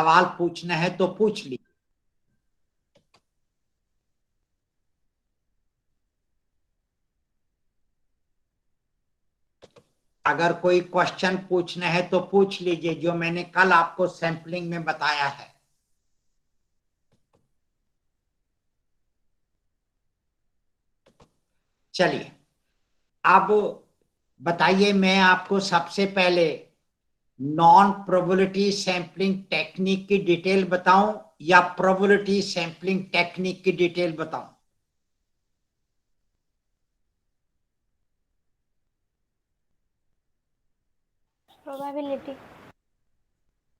सवाल पूछना है तो पूछ ली। अगर कोई क्वेश्चन पूछना है तो पूछ लीजिए, जो मैंने कल आपको सैंपलिंग में बताया है। चलिए, अब बताइए, मैं आपको सबसे पहले नॉन प्रोबेबिलिटी सैंपलिंग टेक्निक की डिटेल बताऊं या प्रोबेबिलिटी सैंपलिंग टेक्निक की डिटेल बताऊं? प्रोबेबिलिटी।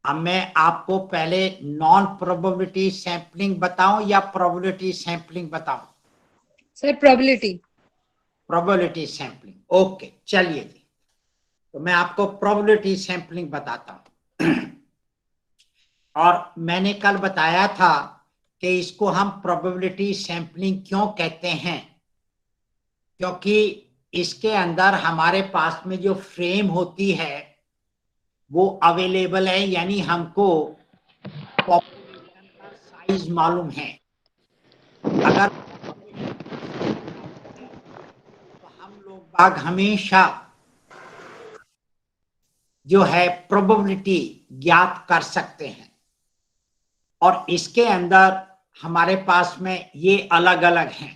अब मैं आपको पहले नॉन प्रोबेबिलिटी सैंपलिंग बताऊं या प्रोबेबिलिटी सैंपलिंग बताऊं? Sir probability. Probability sampling, okay. चलिए जी, तो मैं आपको प्रोबेबिलिटी सैंपलिंग बताता हूं। और मैंने कल बताया था कि इसको हम प्रोबेबिलिटी सैंपलिंग क्यों कहते हैं, क्योंकि इसके अंदर हमारे पास में जो फ्रेम होती है वो अवेलेबल है, यानी हमको पॉपुलेशन का साइज मालूम है। अगर पॉपुलेशन का साइज मालूम है तो हम लोग बाग हमेशा जो है प्रोबेबिलिटी ज्ञात कर सकते हैं। और इसके अंदर हमारे पास में ये अलग अलग हैं।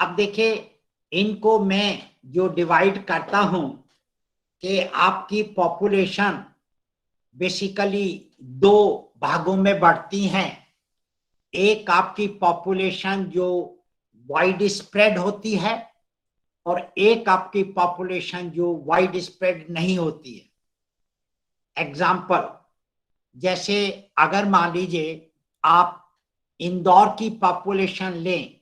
अब देखिए, इनको मैं जो डिवाइड करता हूं कि आपकी पॉपुलेशन बेसिकली दो भागों में बढ़ती हैं। एक आपकी पॉपुलेशन जो वाइड स्प्रेड होती है और एक आपकी पॉपुलेशन जो वाइड स्प्रेड नहीं होती है। एग्जाम्पल, जैसे अगर मान लीजिए आप इंदौर की पॉपुलेशन लें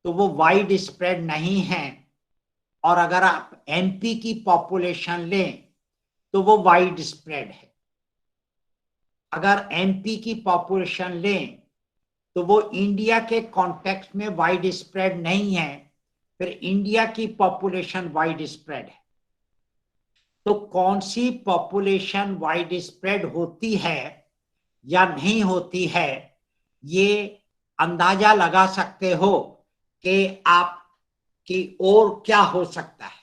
तो वो वाइड स्प्रेड नहीं है, और अगर आप एमपी की पॉपुलेशन लें तो वो वाइड स्प्रेड है। अगर एमपी की पॉपुलेशन लें तो वो इंडिया के कॉन्टेक्स्ट में वाइड स्प्रेड नहीं है, फिर इंडिया की पॉपुलेशन वाइड स्प्रेड है। तो कौन सी पॉपुलेशन वाइड स्प्रेड होती है या नहीं होती है, ये अंदाजा लगा सकते हो कि आप की और क्या हो सकता है।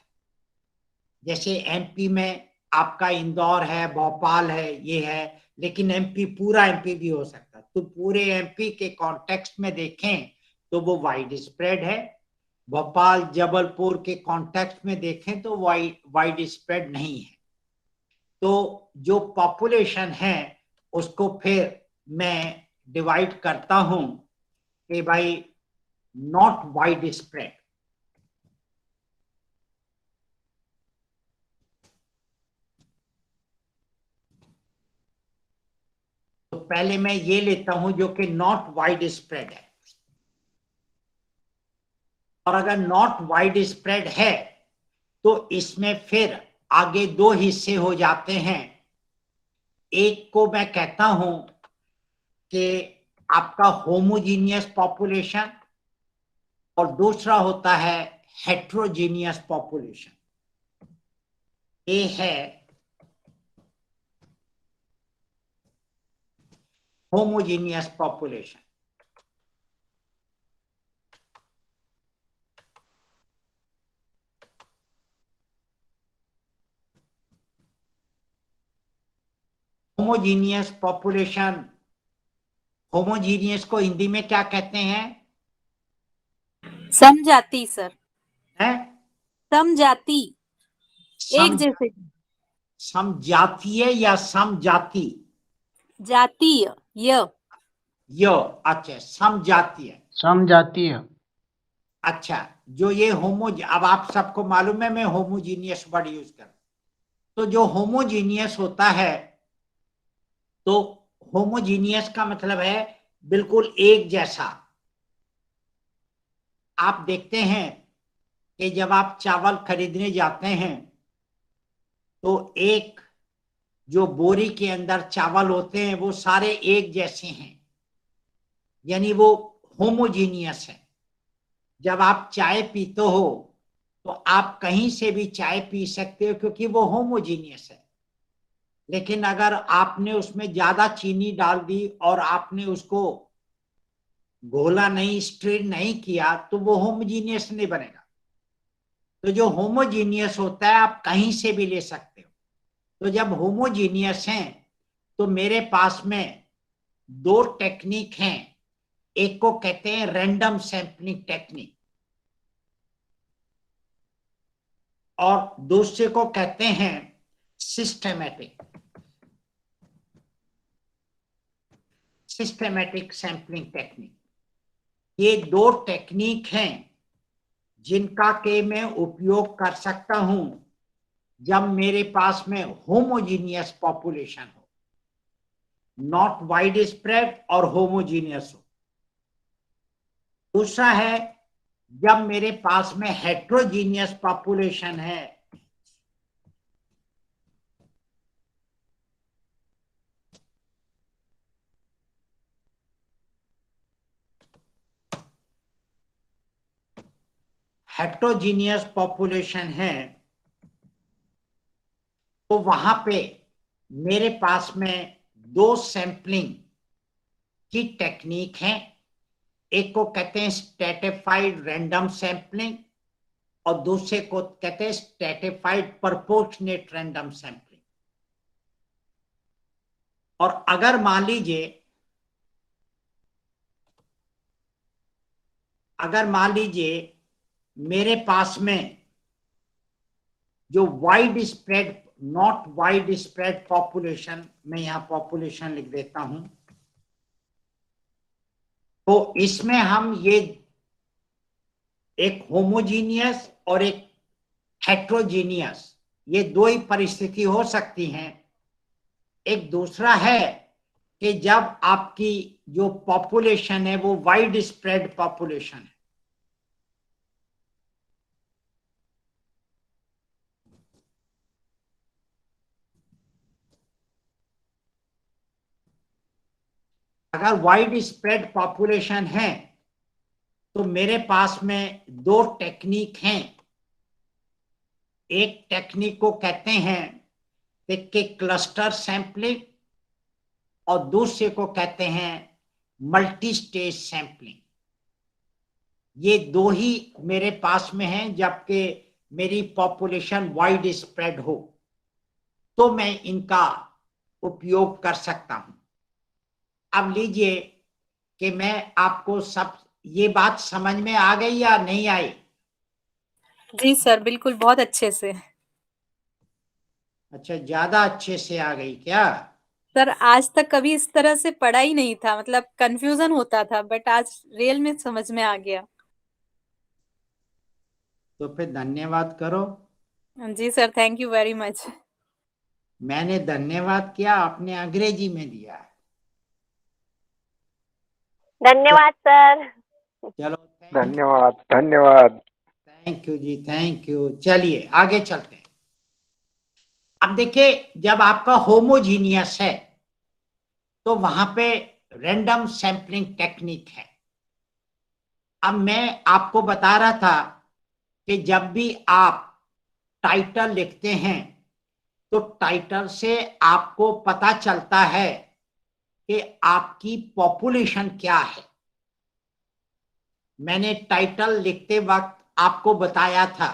जैसे एमपी में आपका इंदौर है, भोपाल है, ये है, लेकिन एमपी पूरा एमपी भी हो सकता है। तो पूरे एमपी के कॉन्टेक्स्ट में देखें तो वो वाइड स्प्रेड है। भोपाल जबलपुर के कॉन्टेक्स्ट में देखें तो वाइड स्प्रेड नहीं है। तो जो पॉपुलेशन है उसको फिर मैं डिवाइड करता हूं कि भाई नॉट वाइड स्प्रेड। तो पहले मैं ये लेता हूं जो कि नॉट वाइड स्प्रेड है। और अगर नॉट वाइड स्प्रेड है तो इसमें फिर आगे दो हिस्से हो जाते हैं। एक को मैं कहता हूं कि आपका होमोजीनियस पॉपुलेशन, और दूसरा होता है हेट्रोजीनियस पॉपुलेशन। ये है homogeneous population. Homogeneous population, homogeneous को हिंदी में क्या कहते हैं? समजाति सर। है समजाति, एक जैसे। समजातीय या समजाति? जातीय, य, अच्छा, समजातीय। समजातीय। अच्छा, जो ये अब आप सबको मालूम है मैं होमोजीनियस वर्ड यूज कर। तो जो होमोजीनियस होता है, तो होमोजीनियस का मतलब है बिल्कुल एक जैसा। आप देखते हैं कि जब आप चावल खरीदने जाते हैं तो एक जो बोरी के अंदर चावल होते हैं वो सारे एक जैसे हैं, यानी वो होमोजीनियस है। जब आप चाय पीते हो तो आप कहीं से भी चाय पी सकते हो क्योंकि वो होमोजीनियस है। लेकिन अगर आपने उसमें ज्यादा चीनी डाल दी और आपने उसको घोला नहीं, स्ट्रेन नहीं किया, तो वो होमोजीनियस नहीं बनेगा। तो जो होमोजीनियस होता है आप कहीं से भी ले सकते हो। तो जब होमोजीनियस हैं तो मेरे पास में दो टेक्निक हैं। एक को कहते हैं रैंडम सैंपलिंग टेक्निक और दूसरे को कहते हैं सिस्टमैटिक सैंपलिंग टेक्निक। ये दो टेक्निक हैं जिनका के मैं उपयोग कर सकता हूं जब मेरे पास में होमोजीनियस पॉपुलेशन हो, नॉट वाइड स्प्रेड और होमोजीनियस हो। दूसरा है जब मेरे पास में हेट्रोजीनियस पॉपुलेशन है। हेट्रोजीनियस पॉपुलेशन है तो वहां पे मेरे पास में दो सैंपलिंग की टेक्निक है। एक को कहते हैं स्ट्रैटिफाइड रैंडम सैंपलिंग और दूसरे को कहते हैं स्ट्रैटिफाइड प्रोपोर्शनेट रैंडम सैंपलिंग। और अगर मान लीजिए मेरे पास में जो wide spread, not wide spread population, मैं यहां पॉपुलेशन लिख देता हूं, तो इसमें हम ये एक होमोजीनियस और एक हेट्रोजीनियस, ये दो ही परिस्थिति हो सकती हैं। एक दूसरा है कि जब आपकी जो पॉपुलेशन है वो वाइड स्प्रेड पॉपुलेशन है। अगर वाइड स्प्रेड पॉपुलेशन है तो मेरे पास में दो टेक्निक हैं। एक टेक्निक को कहते हैं कि क्लस्टर सैंपलिंग और दूसरे को कहते हैं मल्टी स्टेज सैंपलिंग। ये दो ही मेरे पास में हैं जबकि मेरी पॉपुलेशन वाइड स्प्रेड हो तो मैं इनका उपयोग कर सकता हूं। अब लीजिए कि मैं आपको सब ये बात समझ में आ गई या नहीं आई? जी सर, बिल्कुल बहुत अच्छे से। अच्छा, ज्यादा अच्छे से आ गई क्या? सर आज तक कभी इस तरह से पढ़ा ही नहीं था, मतलब कंफ्यूजन होता था, बट आज रियल में समझ में आ गया। तो फिर धन्यवाद करो। जी sir, thank you very much. मैंने धन्यवाद किया, आपने अंग्रेजी में दिया। धन्यवाद सर। चलो, धन्यवाद धन्यवाद। थैंक यू जी, थैंक यू। चलिए आगे चलते हैं। अब देखिए, जब आपका होमोजीनियस है तो वहां पे रैंडम सैंपलिंग टेक्निक है। अब मैं आपको बता रहा था कि जब भी आप टाइटल लिखते हैं तो टाइटल से आपको पता चलता है कि आपकी पॉपुलेशन क्या है। मैंने टाइटल लिखते वक्त आपको बताया था,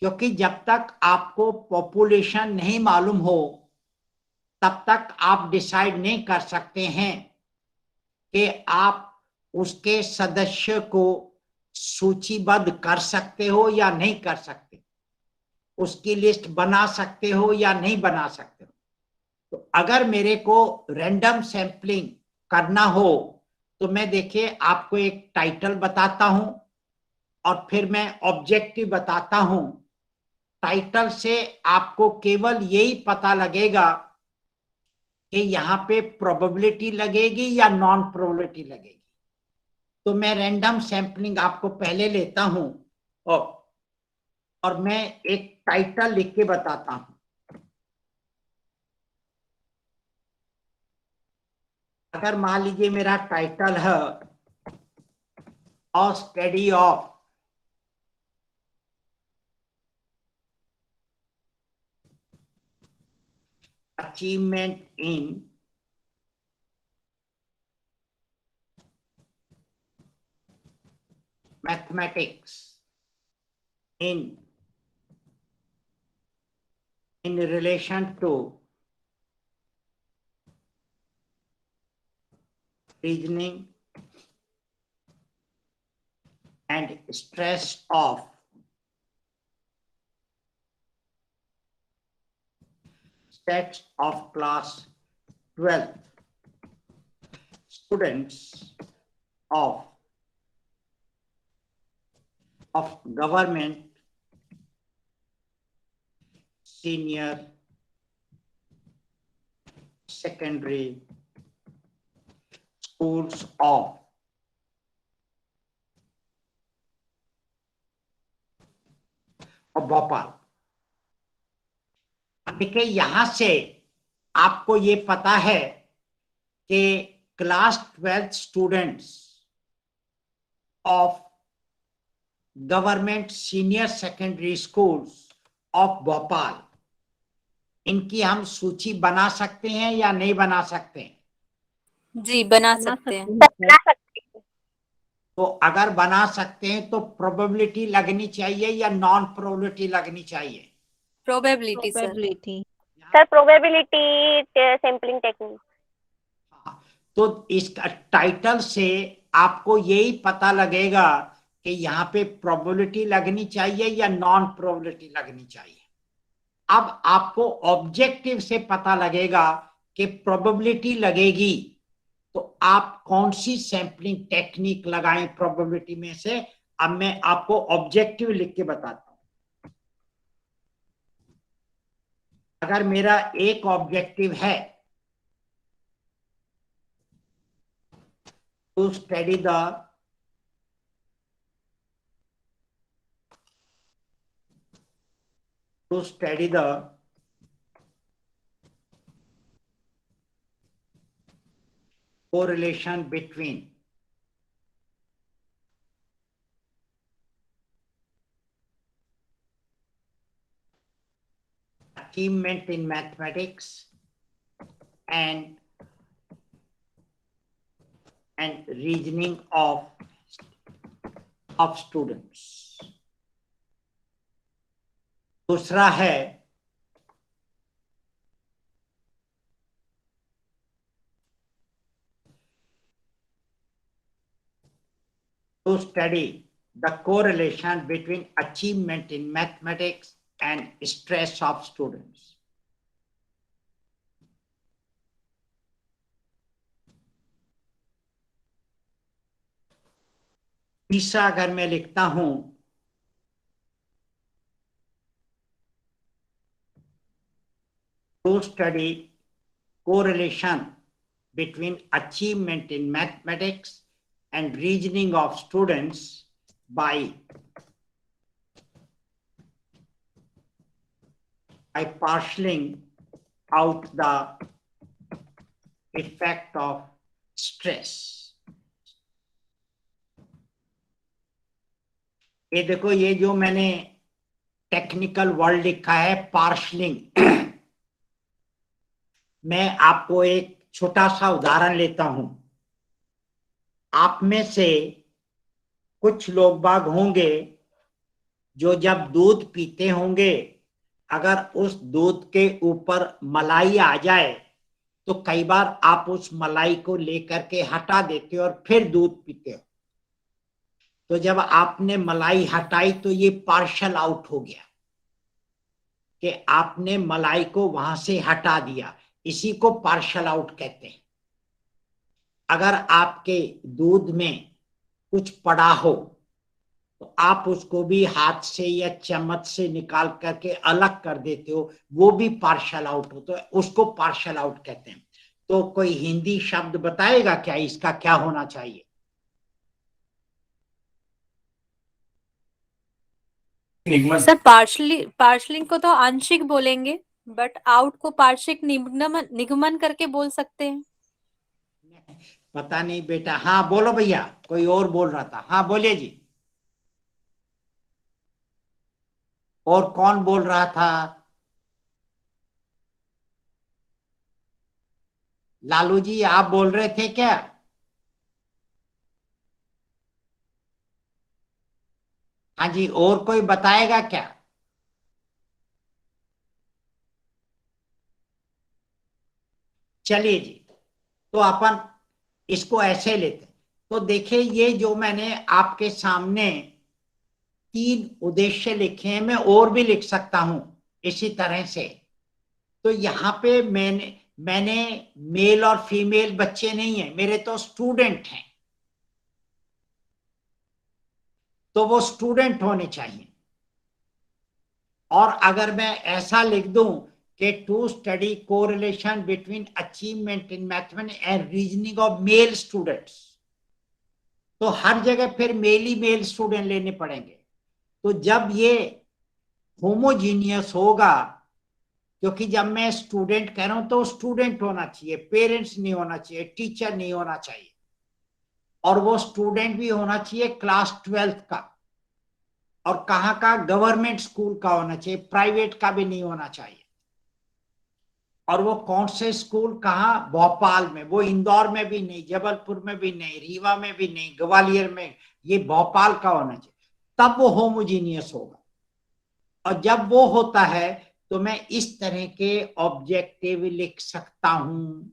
क्योंकि जब तक आपको पॉपुलेशन नहीं मालूम हो तब तक आप डिसाइड नहीं कर सकते हैं कि आप उसके सदस्य को सूचीबद्ध कर सकते हो या नहीं कर सकते, उसकी लिस्ट बना सकते हो या नहीं बना सकते हो। तो अगर मेरे को रैंडम सैंपलिंग करना हो तो मैं देखिए आपको एक टाइटल बताता हूं और फिर मैं ऑब्जेक्टिव बताता हूं। टाइटल से आपको केवल यही पता लगेगा कि यहाँ पे प्रोबेबिलिटी लगेगी या नॉन प्रोबेबिलिटी लगेगी। तो मैं रैंडम सैंपलिंग आपको पहले लेता हूं और मैं एक टाइटल लिख के बताता हूं। अगर मान लीजिए मेरा टाइटल है और study of achievement in mathematics in relation to reasoning and stress of sets of class 12 students of government senior secondary schools of Bhopal. देखिए यहां से आपको ये पता है कि class 12 students of government senior secondary schools of Bhopal, इनकी हम सूची बना सकते हैं या नहीं बना सकते हैं? जी बना सकते हैं। बना सकते हैं। तो अगर बना सकते हैं तो प्रोबेबिलिटी लगनी चाहिए या नॉन प्रोबेबिलिटी लगनी चाहिए? Probability sir. Sir probability sampling technique. तो इसका टाइटल से आपको यही पता लगेगा कि यहाँ पे प्रोबेबिलिटी लगनी चाहिए या नॉन प्रोबेबिलिटी लगनी चाहिए। अब आपको ऑब्जेक्टिव से पता लगेगा कि प्रोबेबिलिटी लगेगी तो आप कौन सी सैंपलिंग टेक्निक लगाएं प्रोबेबिलिटी में से। अब मैं आपको ऑब्जेक्टिव लिख के बताता हूं। अगर मेरा एक ऑब्जेक्टिव है to study the correlation between achievement in mathematics and reasoning of students। दूसरा है to study the correlation between achievement in mathematics and stress of students। तीसरा अगर मैं लिखता हूं to study correlation between achievement in mathematics and reasoning of students by parceling out the effect of stress। ये देखो, ये जो मैंने टेक्निकल वर्ड लिखा है पार्सलिंग, मैं आपको एक छोटा सा उदाहरण लेता हूं। आप में से कुछ लोग बाग होंगे जो जब दूध पीते होंगे, अगर उस दूध के ऊपर मलाई आ जाए तो कई बार आप उस मलाई को लेकर के हटा देते हो और फिर दूध पीते हो। तो जब आपने मलाई हटाई तो ये पार्शल आउट हो गया कि आपने मलाई को वहां से हटा दिया, इसी को पार्शल आउट कहते हैं। अगर आपके दूध में कुछ पड़ा हो तो आप उसको भी हाथ से या चम्मच से निकाल करके अलग कर देते हो, वो भी पार्शल आउट हो, तो उसको पार्शल आउट कहते हैं। तो कोई हिंदी शब्द बताएगा क्या इसका क्या होना चाहिए? सर पार्शलिंग को तो आंशिक बोलेंगे, बट आउट को पार्शिक निगमन करके बोल सकते हैं। पता नहीं बेटा। हाँ बोलो भैया, कोई और बोल रहा था। हाँ बोलिए जी। और कौन बोल रहा था? लालू जी आप बोल रहे थे क्या? हाँ जी, और कोई बताएगा क्या? चलिए जी, तो अपन इसको ऐसे लेते हैं। तो देखिए, ये जो मैंने आपके सामने 3 उद्देश्य लिखे हैं, मैं और भी लिख सकता हूं इसी तरह से। तो यहाँ पे मैंने मैंने मेल और फीमेल बच्चे नहीं है, मेरे तो स्टूडेंट हैं, तो वो स्टूडेंट होने चाहिए। और अगर मैं ऐसा लिख दूं कि to study correlation between achievement in mathematics and reasoning of male students, तो हर जगह फिर मेल ही मेल स्टूडेंट लेने पड़ेंगे। तो जब ये होमोजीनियस होगा, क्योंकि जब मैं स्टूडेंट कह रहा हूं तो स्टूडेंट होना चाहिए, पेरेंट्स नहीं होना चाहिए, टीचर नहीं होना चाहिए, और वो स्टूडेंट भी होना चाहिए क्लास 12th का, और कहाँ का, गवर्नमेंट स्कूल का होना चाहिए, प्राइवेट का भी नहीं होना चाहिए। और वो कौन से स्कूल, कहाँ, भोपाल में, वो इंदौर में भी नहीं, जबलपुर में भी नहीं, रीवा में भी नहीं, ग्वालियर में, ये भोपाल का होना चाहिए, तब वो होमोजीनियस होगा। और जब वो होता है तो मैं इस तरह के ऑब्जेक्टिव लिख सकता हूं।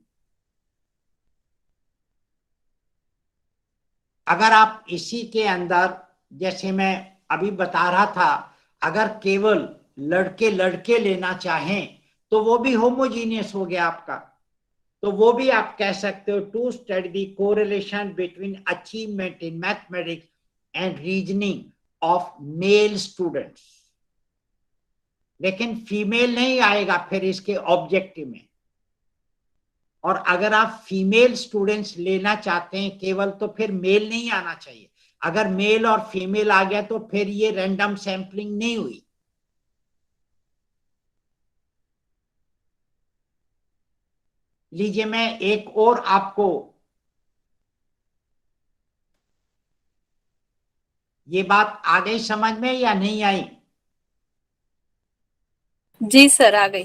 अगर आप इसी के अंदर, जैसे मैं अभी बता रहा था, अगर केवल लड़के लड़के लेना चाहें तो वो भी होमोजीनियस हो गया आपका। तो वो भी आप कह सकते हो to study the correlation between achievement in mathematics and reasoning of male students. लेकिन फीमेल नहीं आएगा फिर इसके ऑब्जेक्टिव में। और अगर आप फीमेल स्टूडेंट्स लेना चाहते हैं केवल, तो फिर मेल नहीं आना चाहिए। अगर मेल और फीमेल आ गया तो फिर ये रैंडम सैंपलिंग नहीं हुई। लीजिए, मैं एक और आपको, ये बात आ गई समझ में या नहीं आई? जी सर, आ गई।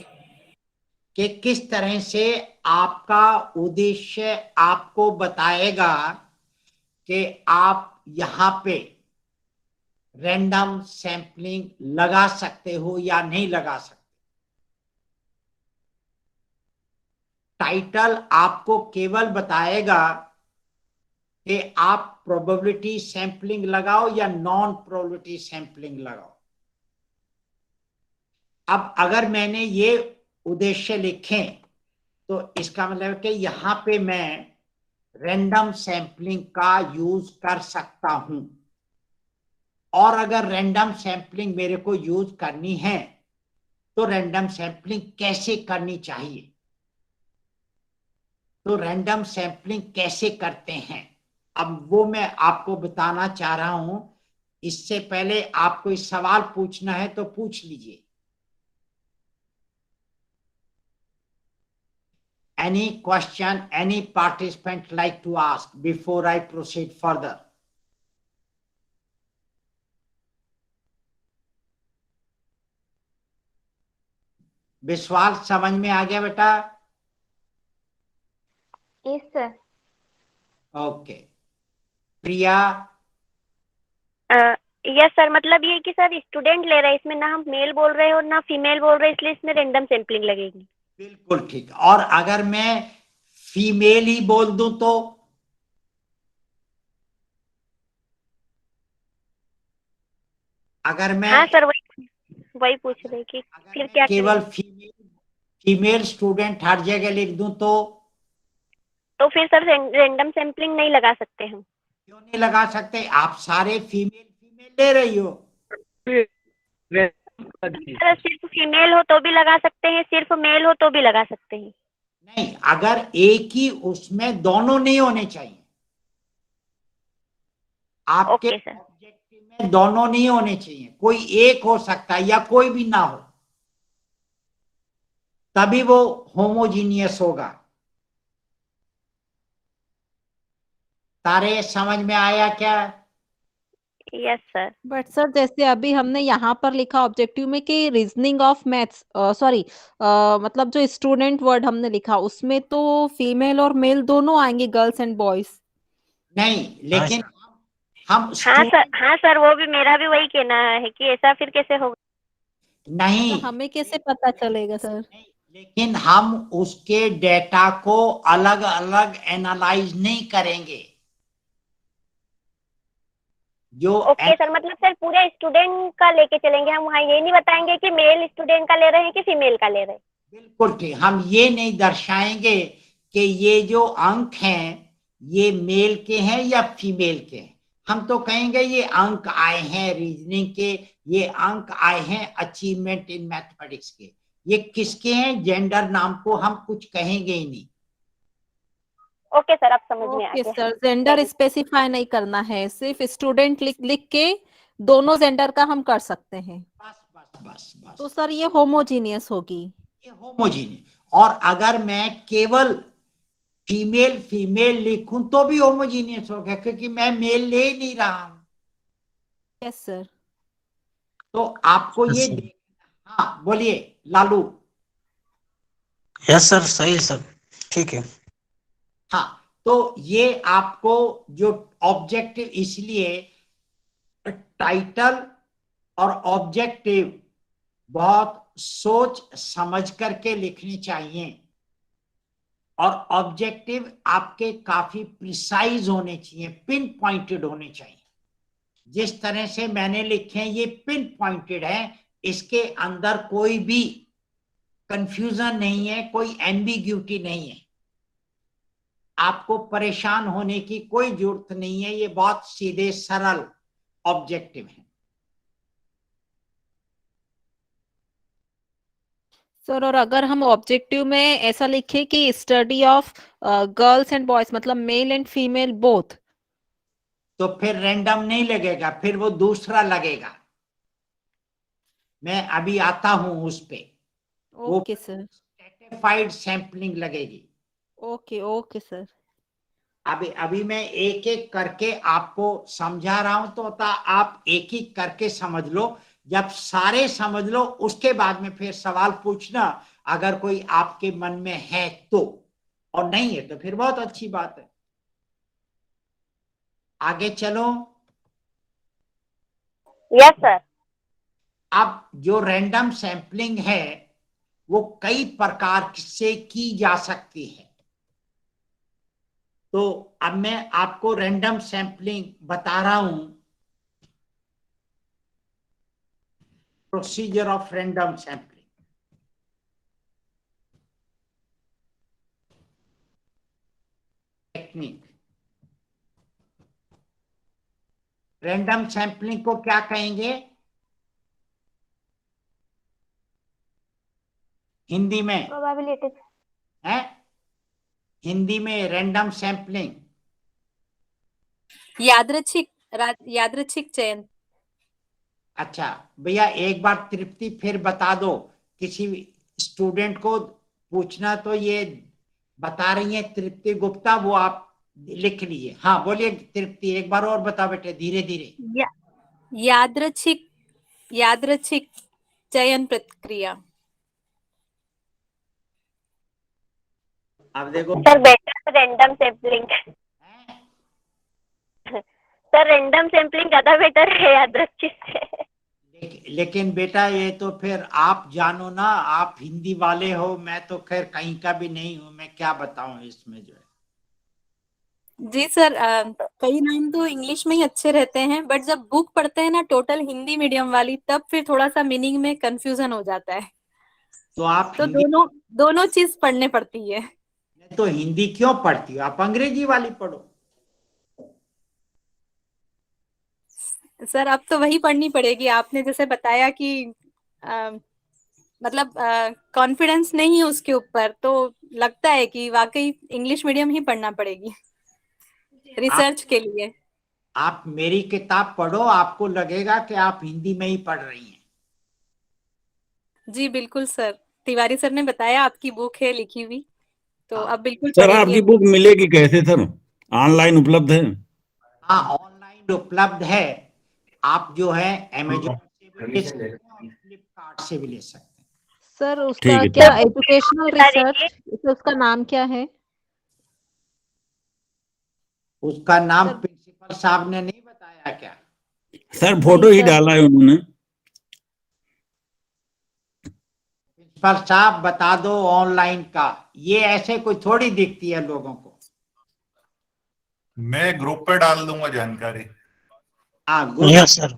कि किस तरह से आपका उद्देश्य आपको बताएगा कि आप यहां पे रैंडम सैंपलिंग लगा सकते हो या नहीं लगा सकते। टाइटल आपको केवल बताएगा कि आप प्रोबेबिलिटी सैंपलिंग लगाओ या नॉन प्रोबेबिलिटी सैंपलिंग लगाओ। अब अगर मैंने ये उद्देश्य लिखे तो इसका मतलब कि यहां पे मैं रैंडम सैंपलिंग का यूज कर सकता हूं। और अगर रैंडम सैंपलिंग मेरे को यूज करनी है तो रैंडम सैंपलिंग कैसे करनी चाहिए, तो रैंडम सैंपलिंग कैसे करते हैं, अब वो मैं आपको बताना चाह रहा हूं। इससे पहले आपको इस सवाल पूछना है तो पूछ लीजिए। Any question any participant like to ask before I proceed further? विश्वास समझ में आ गया बेटा? Yes sir. ओके। प्रिया? यस सर, मतलब ये कि सर स्टूडेंट ले रहे हैं, इसमें ना हम मेल बोल रहे हैं और ना फीमेल बोल रहे हैं, इसलिए इसमें रैंडम सैंपलिंग लगेगी। बिल्कुल ठीक। और अगर मैं फीमेल ही बोल दूं तो? अगर मैं, हाँ सर, वही पूछ रहे कि अगर फिर मैं क्या केवल करें। फीमेल स्टूडेंट हर जगह लिख दूं तो फिर सर रैंडम सैंपलिंग नहीं लगा सकते हम। क्यों नहीं लगा सकते? आप सारे फीमेल फीमेल ले रही हो। सर सिर्फ फीमेल हो तो भी लगा सकते हैं, सिर्फ मेल हो तो भी लगा सकते हैं। नहीं, अगर एक ही उसमें दोनों नहीं होने चाहिए। आपके ओके सर। ऑब्जेक्टिव में दोनों नहीं होने चाहिए, कोई एक हो सकता है या कोई भी ना हो, तभी वो होमोजीनियस होगा। तारे समझ में आया क्या? Yes sir. बट सर जैसे अभी हमने यहाँ पर लिखा ऑब्जेक्टिव में कि रीजनिंग ऑफ मैथ्स, सॉरी, मतलब जो स्टूडेंट वर्ड हमने लिखा उसमें तो फीमेल और मेल दोनों आएंगे, गर्ल्स एंड बॉयज। नहीं, लेकिन हम हाँ स्टूडेंट सर, हाँ सर, वो भी मेरा भी वही कहना है कि ऐसा फिर कैसे होगा। नहीं, तो हमें कैसे पता चलेगा सर? नहीं, लेकिन हम उसके डेटा को अलग अलग एनालाइज नहीं करेंगे। जो ओके सर, मतलब सर पूरे स्टूडेंट का लेके चलेंगे हम, वहाँ ये नहीं बताएंगे कि मेल स्टूडेंट का ले रहे हैं कि फीमेल का ले रहे हैं। बिल्कुल ठीक, हम ये नहीं दर्शाएंगे कि ये जो अंक हैं ये मेल के हैं या फीमेल के हैं। हम तो कहेंगे ये अंक आए हैं रीजनिंग के, ये अंक आए हैं अचीवमेंट इन मैथमेटिक्स के। ये किसके हैं, जेंडर नाम को हम कुछ कहेंगे ही नहीं। ओके सर, अब समझ में आ ओके गया। सर, जेंडर स्पेसिफाई नहीं करना है, सिर्फ स्टूडेंट लिख लिख के दोनों जेंडर का हम कर सकते हैं। बस बस बस बस, तो सर ये होमोजीनियस होगी। ये होमोजीनियस। और अगर मैं केवल फीमेल फीमेल लिखूं तो भी होमोजीनियस हो गया, क्योंकि मैं मेल ले ही नहीं रहा हूं। Yes sir. तो आपको ये हाँ बोलिए लालू। यस सर, सही सर, ठीक है। हाँ, तो ये आपको जो ऑब्जेक्टिव, इसलिए टाइटल और ऑब्जेक्टिव बहुत सोच समझ करके लिखनी चाहिए। और ऑब्जेक्टिव आपके काफी प्रिसाइज होने चाहिए, पिन पॉइंटेड होने चाहिए। जिस तरह से मैंने लिखे हैं ये पिन पॉइंटेड है, इसके अंदर कोई भी कंफ्यूजन नहीं है, कोई एम्बिग्यूटी नहीं है। आपको परेशान होने की कोई जरूरत नहीं है, ये बहुत सीधे सरल ऑब्जेक्टिव है। सर और अगर हम ऑब्जेक्टिव में ऐसा लिखे कि study of girls and boys, मतलब मेल एंड फीमेल बोथ, तो फिर रैंडम नहीं लगेगा, फिर वो दूसरा लगेगा। मैं अभी आता हूं उस पे। Okay sir. स्ट्रैटिफाइड सैंपलिंग लगेगी। Okay okay sir. अभी अभी मैं एक एक करके आपको समझा रहा हूं, तो आप एक एक करके समझ लो। जब सारे समझ लो उसके बाद में फिर सवाल पूछना, अगर कोई आपके मन में है तो, और नहीं है तो फिर बहुत अच्छी बात है। आगे चलो। Yes sir. अब जो रैंडम सैंपलिंग है वो कई प्रकार से की जा सकती है। तो अब मैं आपको रैंडम सैंपलिंग बता रहा हूं, procedure of random sampling. Technique, random sampling को क्या कहेंगे हिंदी में? प्रोबेबिलिटी है हिंदी में रैंडम सैंपलिंग यादृच्छिक चयन। अच्छा भैया, एक बार तृप्ति फिर बता दो। किसी स्टूडेंट को पूछना तो ये बता रही है तृप्ति गुप्ता, वो आप लिख लीजिए। हाँ बोलिए तृप्ति, एक बार और बता बेटे, धीरे धीरे। यादृच्छिक चयन प्रक्रिया। अब देखो sir, better random sampling. Sir random sampling ज्यादा बेटर है यादृच्छिक से। लेकिन बेटा ये तो फिर आप जानो ना, आप हिंदी वाले हो, मैं तो खैर कहीं का भी नहीं हूं, मैं क्या बताऊं इसमें जो है। जी सर, कई नाम तो इंग्लिश में ही अच्छे रहते हैं, बट जब बुक पढ़ते हैं ना टोटल हिंदी मीडियम वाली, तब फिर थोड़ा सा मीनिंग में कंफ्यूजन हो जाता है। तो आप तो हिंदी, दोनों चीज पढ़ने पड़ती है। तो हिंदी क्यों पढ़ती हो, आप अंग्रेजी वाली पढ़ो। सर अब तो वही पढ़नी पड़ेगी, आपने जैसे बताया कि मतलब कॉन्फिडेंस नहीं है उसके ऊपर, तो लगता है कि वाकई इंग्लिश मीडियम ही पढ़ना पड़ेगी रिसर्च के लिए। आप मेरी किताब पढ़ो, आपको लगेगा कि आप हिंदी में ही पढ़ रही हैं। जी बिल्कुल सर, तिवारी सर ने बताया आपकी बुक है लिखी हुई, तो अब बिल्कुल सर पढ़ेंगे। आपकी बुक मिलेगी कैसे सर? ऑनलाइन उपलब्ध है? हाँ ऑनलाइन उपलब्ध है, आप जो है अमेजोन से भी ले सकते हैं और फ्लिपकार्ट से भी ले सकते हैं। सर ठीक उसका है, क्या ठीक एजुकेशनल बता रिसर्च, उसका नाम क्या है? उसका नाम सर प्रिंसिपल साहब ने नहीं बताया क्या? सर फोटो नहीं ही सर, डाला है उन्होंने। प्रिंसिपल साहब बता दो ऑनलाइन का, ये ऐसे कोई थोड़ी दिखती है लोगों को। मैं ग्रुप पे डाल दूंगा जानकारी। हाँ ग्रुप। Yes sir.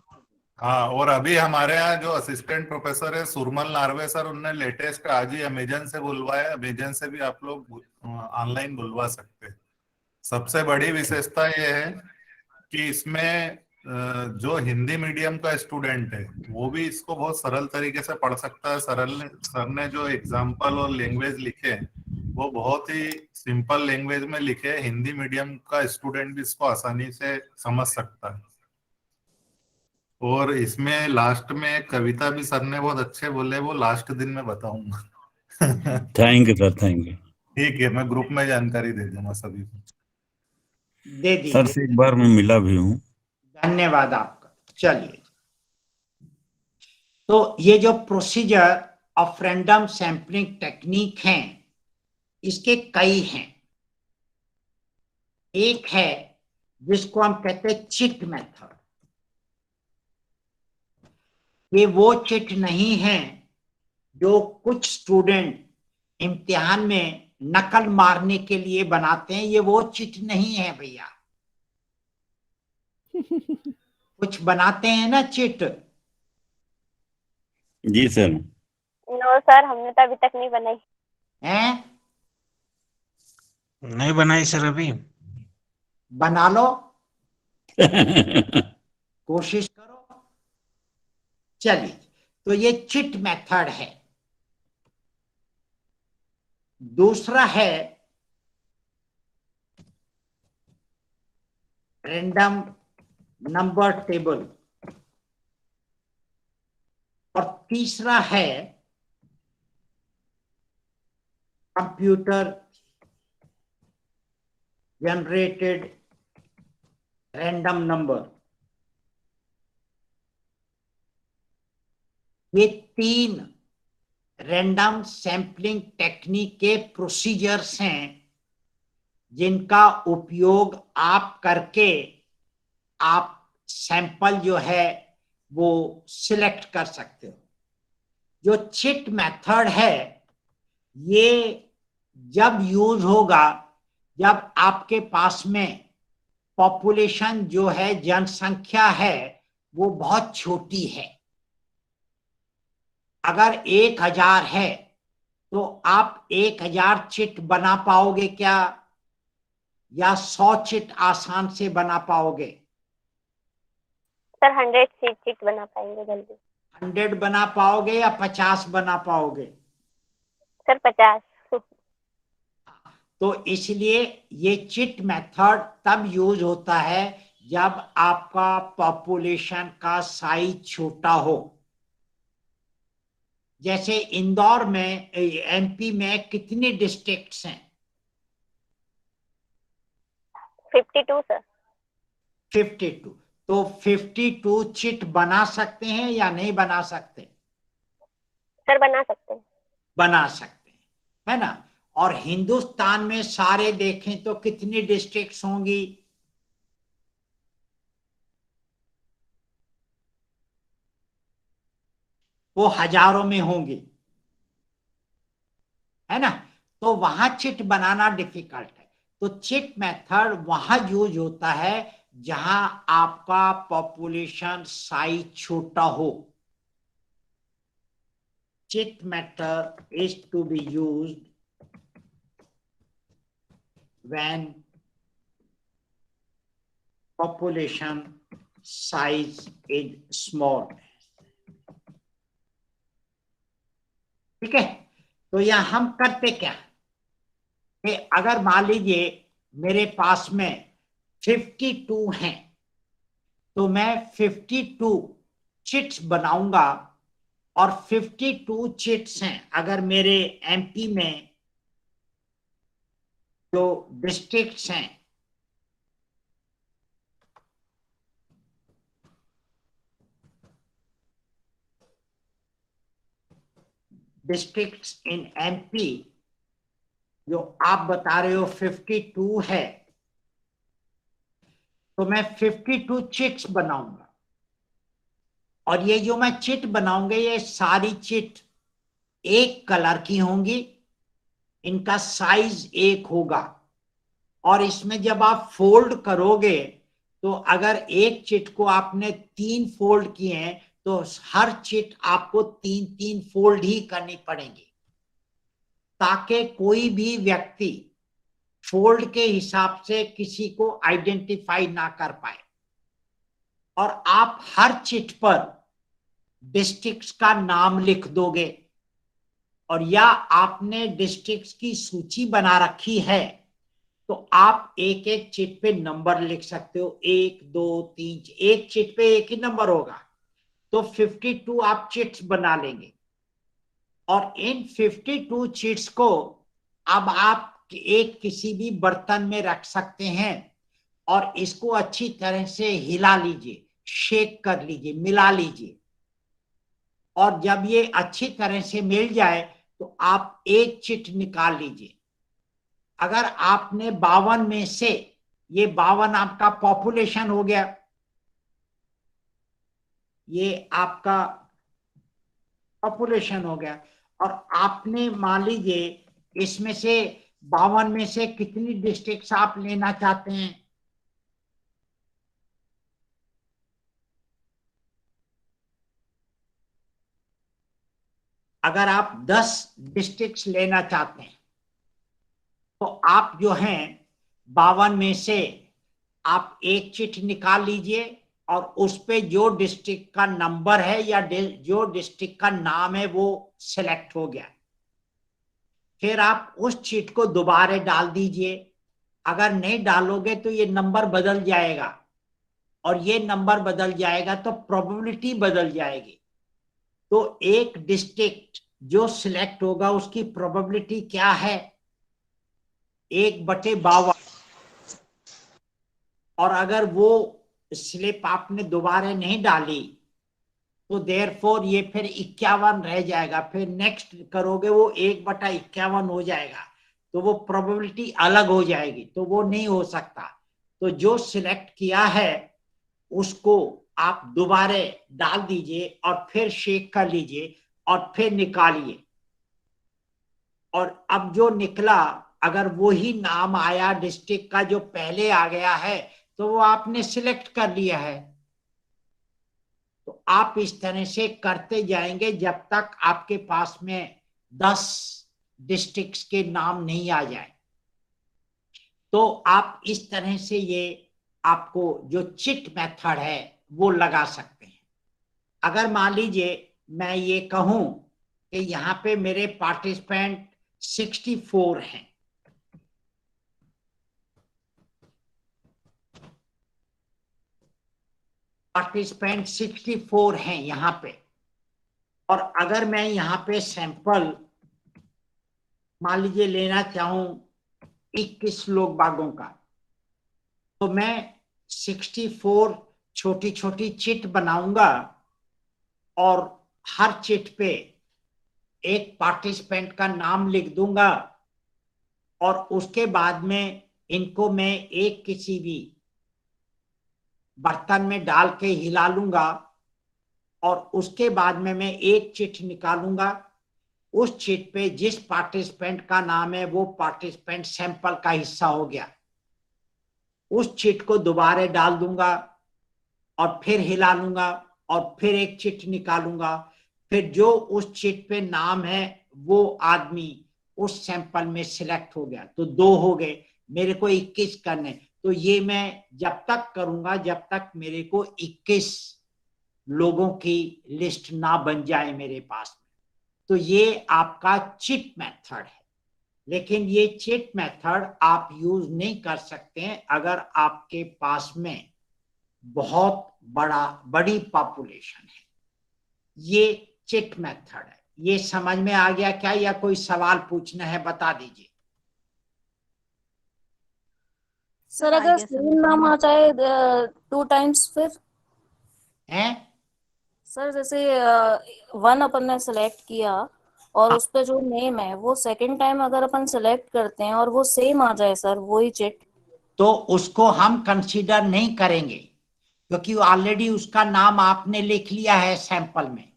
हाँ, और अभी हमारे यहाँ जो असिस्टेंट प्रोफेसर है सुरमल नार्वे सर, उनने लेटेस्ट आज ही अमेजन से बुलवाया। अमेजन से भी आप लोग ऑनलाइन बुलवा सकते हैं। सबसे बड़ी विशेषता ये है कि इसमें जो हिंदी मीडियम का स्टूडेंट है वो भी इसको बहुत सरल तरीके से पढ़ सकता है। सर ने जो एग्जाम्पल और लैंग्वेज लिखे हैं वो बहुत ही सिंपल लैंग्वेज में लिखे हैं। हिंदी मीडियम का स्टूडेंट भी इसको आसानी से समझ सकता है। और इसमें लास्ट में कविता भी सर ने बहुत अच्छे बोले, वो लास्ट दिन में बताऊंगा। Thank you sir, thank you. ठीक है, मैं ग्रुप में जानकारी दे दूंगा सभी को। दे सर दीजिए। से एक बार मैं मिला भी हूँ। धन्यवाद आपका। चलिए, तो ये जो procedure of random sampling technique है, इसके कई हैं। एक है जिसको हम कहते हैं चिट मेथड। ये वो चिट नहीं है जो कुछ स्टूडेंट इम्तिहान में नकल मारने के लिए बनाते हैं। ये वो चिट नहीं है भैया। कुछ बनाते हैं ना चिट। जी सर। नो सर, हमने तो अभी तक नहीं बनाई। हैं? नहीं बनाई सर अभी। बना लो, कोशिश करो। चलिए, तो ये चिट मेथड है। दूसरा है रैंडम नंबर टेबल, और तीसरा है कंप्यूटर जनरेटेड रैंडम नंबर। ये तीन रैंडम सैंपलिंग टेक्निक के प्रोसीजर्स हैं जिनका उपयोग आप करके आप सैंपल जो है वो सिलेक्ट कर सकते हो। जो चिट मेथड है ये जब यूज होगा जब आपके पास में पॉपुलेशन जो है, जनसंख्या है, वो बहुत छोटी है। अगर 1000 है तो आप 1000 चिट बना पाओगे क्या, या 100 चिट आसान से बना पाओगे? सर 100 चिट बना पाएंगे जल्दी। 100 बना पाओगे या 50 बना पाओगे? सर 50। तो इसलिए ये चिट मेथड तब यूज होता है जब आपका पॉपुलेशन का साइज छोटा हो। जैसे इंदौर में, एमपी में कितनी डिस्ट्रिक्ट्स हैं? 52 सर। 52। तो 52 चिट बना सकते हैं या नहीं बना सकते? सर बना सकते हैं। बना सकते हैं, है ना। और हिंदुस्तान में सारे देखें तो कितनी डिस्ट्रिक्ट्स होंगी? वो हजारों में होंगी, है ना। तो वहां चिट बनाना डिफिकल्ट है। तो चिट मेथड वहां यूज होता है जहां आपका पॉपुलेशन साइज छोटा हो। Chit method is to be used when population size is small। ठीक है। तो यहां हम करते क्या कि अगर मान लीजिए मेरे पास में 52 हैं तो मैं 52 चिट्स बनाऊंगा। और 52 चिट्स हैं अगर मेरे एमपी में जो डिस्ट्रिक्ट्स हैं डिस्ट्रिक्ट्स इन एमपी जो आप बता रहे हो 52 है, तो मैं 52 चिट्स बनाऊंगा। और ये जो मैं चिट बनाऊंगा, ये सारी चिट एक कलर की होंगी, इनका साइज एक होगा। और इसमें जब आप फोल्ड करोगे, तो अगर एक चिट को आपने 3 फोल्ड किए हैं, तो हर चिट आपको 3-3 फोल्ड ही करनी पड़ेंगी, ताकि कोई भी व्यक्ति फोल्ड के हिसाब से किसी को आइडेंटिफाई ना कर पाए। और आप हर चिट पर डिस्ट्रिक्ट्स का नाम लिख दोगे, और या आपने डिस्ट्रिक्ट्स की सूची बना रखी है, तो आप एक एक चिट पे नंबर लिख सकते हो, 1 2 3। एक चिट पे एक ही नंबर होगा, तो 52 आप चिट्स बना लेंगे। और इन 52 चिट्स को अब आप एक किसी भी बर्तन में रख सकते हैं, और इसको अच्छी तरह से हिला लीजिए, शेक कर लीजिए, मिला लीजिए। और जब ये अच्छी तरह से मिल जाए, तो आप एक चिट निकाल लीजिए। अगर आपने 52 में से, ये 52 आपका पॉपुलेशन हो गया, ये आपका पॉपुलेशन हो गया। और आपने मान लीजिए इसमें से 52 में से कितनी डिस्ट्रिक्ट्स आप लेना चाहते हैं? अगर आप 10 डिस्ट्रिक्ट्स लेना चाहते हैं, तो आप जो हैं 52 में से आप एक चिट निकाल लीजिए, और उस पे जो डिस्ट्रिक्ट का नंबर है या जो डिस्ट्रिक्ट का नाम है वो सिलेक्ट हो गया। फिर आप उस चिट को दोबारा डाल दीजिए। अगर नहीं डालोगे तो ये नंबर बदल जाएगा, और ये नंबर बदल जाएगा तो प्रोबेबिलिटी बदल जाएगी। तो एक डिस्ट्रिक्ट जो सिलेक्ट होगा उसकी प्रोबेबिलिटी क्या है? 1/52। और अगर वो स्लिप आपने दोबारा नहीं डाली, तो देयरफॉर ये फिर 51 रह जाएगा। फिर नेक्स्ट करोगे वो 1/51 हो जाएगा, तो वो प्रोबेबिलिटी अलग हो जाएगी, तो वो नहीं हो सकता। तो जो सिलेक्ट किया है उसको आप दोबारा डाल दीजिए, और फिर शेक कर लीजिए, और फिर निकालिए। और अब जो निकला, अगर वो ही नाम आया डिस्ट्रिक्ट का जो पहले आ गया है, तो वो आपने सिलेक्ट कर लिया है। तो आप इस तरह से करते जाएंगे जब तक आपके पास में 10 डिस्ट्रिक्ट्स के नाम नहीं आ जाए। तो आप इस तरह से ये आपको जो चिट मेथड है वो लगा सकते हैं। अगर मान लीजिए मैं ये कहूं कि यहाँ पे मेरे पार्टिसिपेंट 64 हैं, पार्टिसिपेंट 64 हैं यहाँ पे, और अगर मैं यहाँ पे सैंपल मान लीजिए लेना चाहूं 21 लोग बागों का, तो मैं 64 छोटी छोटी चिट बनाऊंगा, और हर चिट पे एक पार्टिसिपेंट का नाम लिख दूंगा, और उसके बाद में इनको मैं एक किसी भी बर्तन में डाल के हिला लूंगा, और उसके बाद में मैं एक चिट निकालूंगा। उस चिट पे जिस पार्टिसिपेंट का नाम है वो पार्टिसिपेंट सैंपल का हिस्सा हो गया। उस चिट को दोबारा डाल दूंगा, और फिर हिला लूंगा, और फिर एक चिट निकालूंगा। फिर जो उस चिट पे नाम है वो आदमी उस सैंपल में सिलेक्ट हो गया, तो 2 हो गए। मेरे को 21 करने, तो ये मैं जब तक करूंगा जब तक मेरे को 21 लोगों की लिस्ट ना बन जाए मेरे पास में। तो ये आपका चिट मेथड है। लेकिन ये चिट मेथड आप यूज नहीं कर सकते हैं अगर आपके पास में बहुत बड़ी पॉपुलेशन है। ये चिट मेथड है। ये समझ में आ गया क्या, या कोई सवाल पूछना है बता दीजिए। सर अगर सेम नाम आ जाए 2 टाइम्स फिर? हैं? सर जैसे 1 अपन ने सेलेक्ट किया, और हाँ। उस पे जो नेम है वो सेकंड टाइम अगर अपन सिलेक्ट करते हैं और वो सेम आ जाए सर, वही चिट, तो उसको हम कंसीडर नहीं करेंगे, क्योंकि ऑलरेडी उसका नाम आपने लिख लिया है सैंपल में।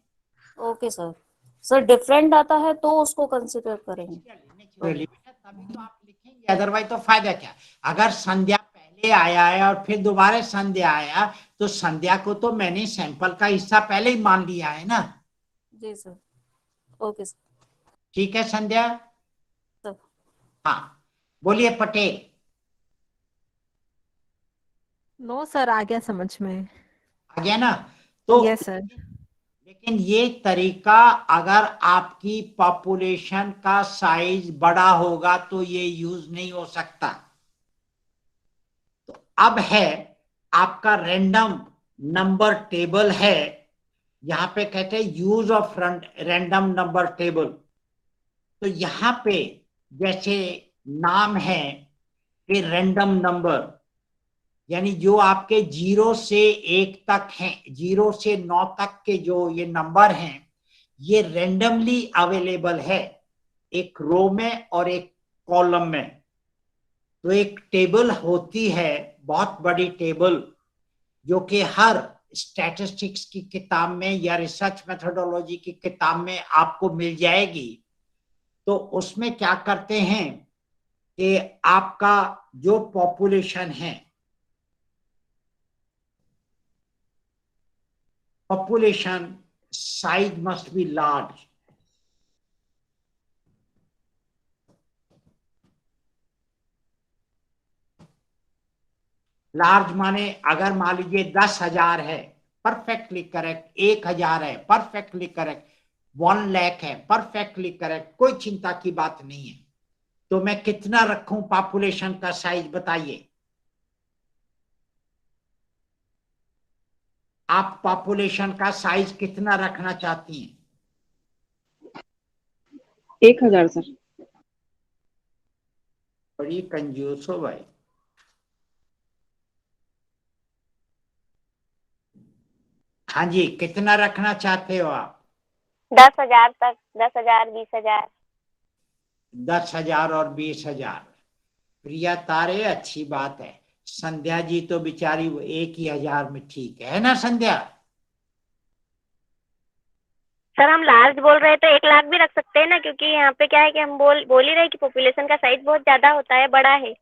Okay sir. सर डिफरेंट आता है तो उसको कंसिडर करेंगे। नेचुरली बेटा, तभी तो आप लिखेंगे, अदरवाइज तो फायदा क्या। अगर संध्या पहले आया है और फिर दोबारा संध्या आया, तो संध्या को तो मैंने सैंपल का हिस्सा पहले ही मान लिया है ना। जी सर। Okay sir. ठीक है संध्या। सर हाँ, बोलिए पटेल। नो सर, आ गया समझ में। आ गया ना। तो यस सर। लेकिन ये तरीका, अगर आपकी पॉपुलेशन का साइज बड़ा होगा तो ये यूज नहीं हो सकता। तो अब है आपका रैंडम नंबर टेबल है, यहां पे कहते हैं use of random number table. तो यहां पे जैसे नाम है कि रैंडम नंबर, यानी जो आपके 0 से 1 तक हैं, 0 से 9 तक के जो ये नंबर हैं, ये रैंडमली अवेलेबल है, एक रो में और एक कॉलम में। तो एक टेबल होती है, बहुत बड़ी टेबल, जो कि हर स्टैटिस्टिक्स की किताब में या रिसर्च मेथोडोलॉजी की किताब में आपको मिल जाएगी। तो उसमें क्या करते हैं कि आपका जो पॉपुलेशन है, population size must be large. Large माने अगर मान लीजिए 10,000 है, परफेक्टली करेक्ट, 1,000 है, परफेक्टली करेक्ट, 1 लाख है, परफेक्टली करेक्ट, कोई चिंता की बात नहीं है। तो मैं कितना रखूं पॉपुलेशन का साइज, बताइए। आप पॉपुलेशन का साइज कितना रखना चाहती हैं? 1,000 सर। बड़ी कंजूस हो भाई। हाँ जी, कितना रखना चाहते हो आप? 10,000 तक, 10,000, 20,000। 10,000 और 20,000। प्रिया तारे, अच्छी बात है। संध्या जी तो बेचारी वो 1,000 में ठीक है ना संध्या? सर हम लार्ज बोल रहे हैं तो 1 लाख भी रख सकते हैं ना, क्योंकि यहाँ पे क्या है कि हम बोल ही रहे हैं कि पॉपुलेशन का साइज बहुत ज्यादा होता है, बड़ा है।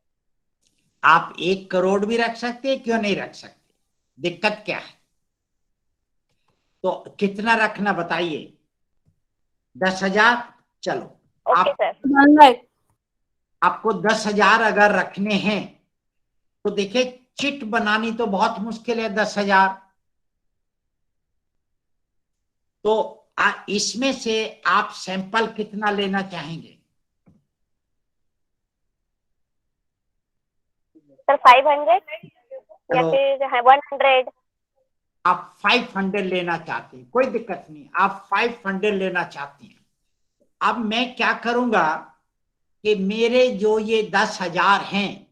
आप 1 करोड़ भी रख सकते हैं, क्यों नहीं रख सकते, दिक्कत क्या है? तो कितना रखना बताइए? 10,000। चलो, ओके आप सर। 1 लाख। आपको 10,000 अगर रखने हैं तो देखिए, चिट बनानी तो बहुत मुश्किल है 10,000। तो इसमें से आप सैंपल कितना लेना चाहेंगे? सर 500 या चलो, फिर 100। आप 500 लेना चाहते हैं, कोई दिक्कत नहीं, आप 500 लेना चाहते हैं। अब मैं क्या करूंगा कि मेरे जो ये 10,000 हैं,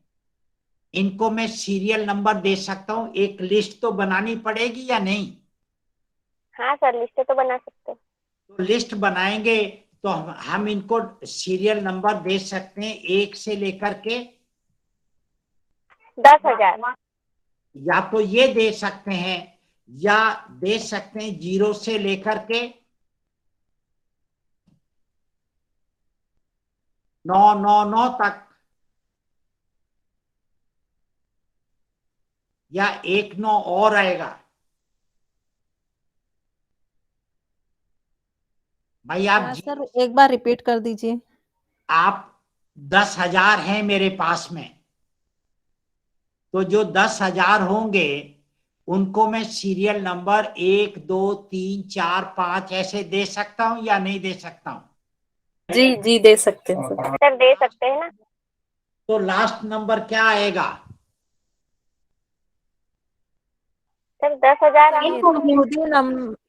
इनको मैं सीरियल नंबर दे सकता हूं। एक लिस्ट तो बनानी पड़ेगी या नहीं? हाँ सर, लिस्ट तो बना सकते हैं। तो लिस्ट बनाएंगे तो हम इनको सीरियल नंबर दे सकते हैं, 1 से लेकर के 10,000। या तो ये दे सकते हैं, या दे सकते हैं 0 से लेकर के 999 तक, या 1 9 और आएगा। भाई आप क्या सर, एक बार रिपीट कर दीजिए। आप 10,000 हैं मेरे पास में, तो जो 10,000 होंगे उनको मैं सीरियल नंबर 1 2 3 4 5 ऐसे दे सकता हूं या नहीं दे सकता हूं? जी जी, दे सकते हैं सर। सर दे सकते हैं ना। तो लास्ट नंबर क्या आएगा? सर 10,000 ये तो खुद ही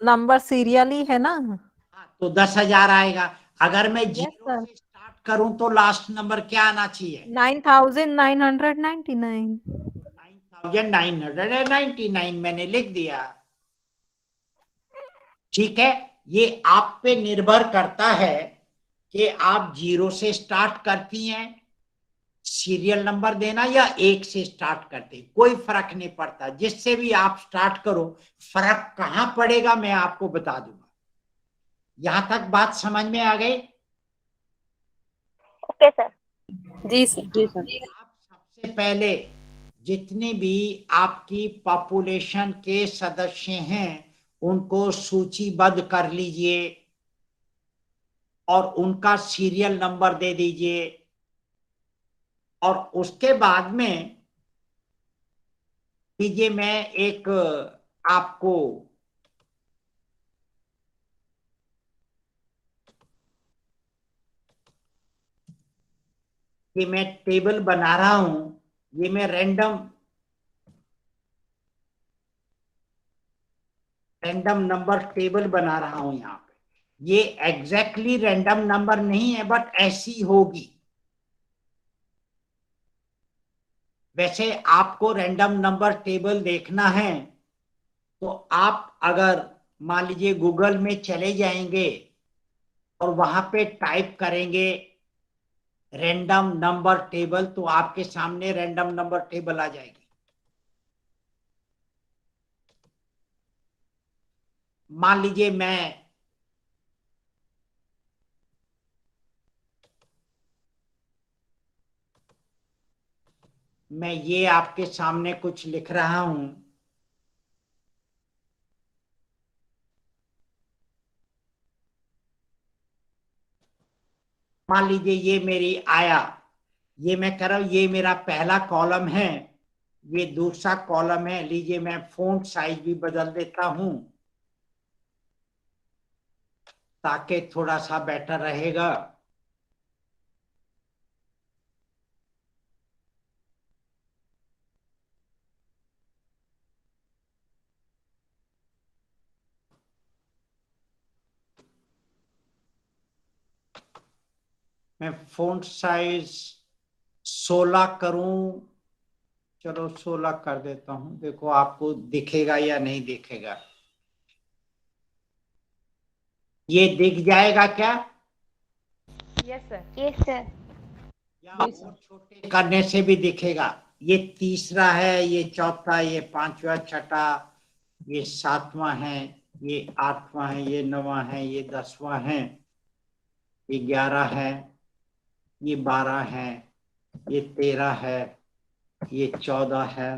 नंबर सीरियली है ना। हाँ, तो 10,000 आएगा। अगर मैं यस 0 सर। से स्टार्ट करूं तो लास्ट नंबर क्या आना चाहिए? 9,999। 9,999 मैंने लिख दिया। ठीक है, ये आप पे निर्भर करता है कि आप 0 से स्टार्ट करती हैं सीरियल नंबर देना या 1 से स्टार्ट करते, कोई फर्क नहीं पड़ता, जिससे भी आप स्टार्ट करो। फर्क कहां पड़ेगा मैं आपको बता दूंगा। यहां तक बात समझ में आ गई? Okay sir. जी सर। आप सबसे पहले जितने भी आपकी पॉपुलेशन के सदस्य हैं उनको सूचीबद्ध कर लीजिए और उनका सीरियल नंबर दे दीजिए। और उसके बाद में लीजिए मैं एक आपको ये मैं टेबल बना रहा हूं, ये मैं रैंडम नंबर टेबल बना रहा हूं यहाँ पे। ये एग्जैक्टली रैंडम नंबर नहीं है बट ऐसी होगी। वैसे आपको रैंडम नंबर टेबल देखना है तो आप अगर मान लीजिए गूगल में चले जाएंगे और वहां पे टाइप करेंगे रैंडम नंबर टेबल तो आपके सामने रैंडम नंबर टेबल आ जाएगी। मान लीजिए मैं ये आपके सामने कुछ लिख रहा हूं। मान लीजिए ये मेरी आया, ये मैं कर रहा हूं, ये मेरा पहला कॉलम है, ये दूसरा कॉलम है। लीजिए मैं फॉन्ट साइज भी बदल देता हूं ताकि थोड़ा सा बेटर रहेगा। मैं फॉन्ट साइज 16 करूं, चलो 16 कर देता हूं। देखो आपको दिखेगा या नहीं दिखेगा, ये दिख जाएगा क्या? Yes sir. या और छोटे करने से भी दिखेगा? ये तीसरा है, ये चौथा, ये पांचवा, छठा, ये सातवां है, ये आठवां है, ये नवां है, ये 10वां है, ये 11 है, ये 12 है, ये 13 है, ये 14 है,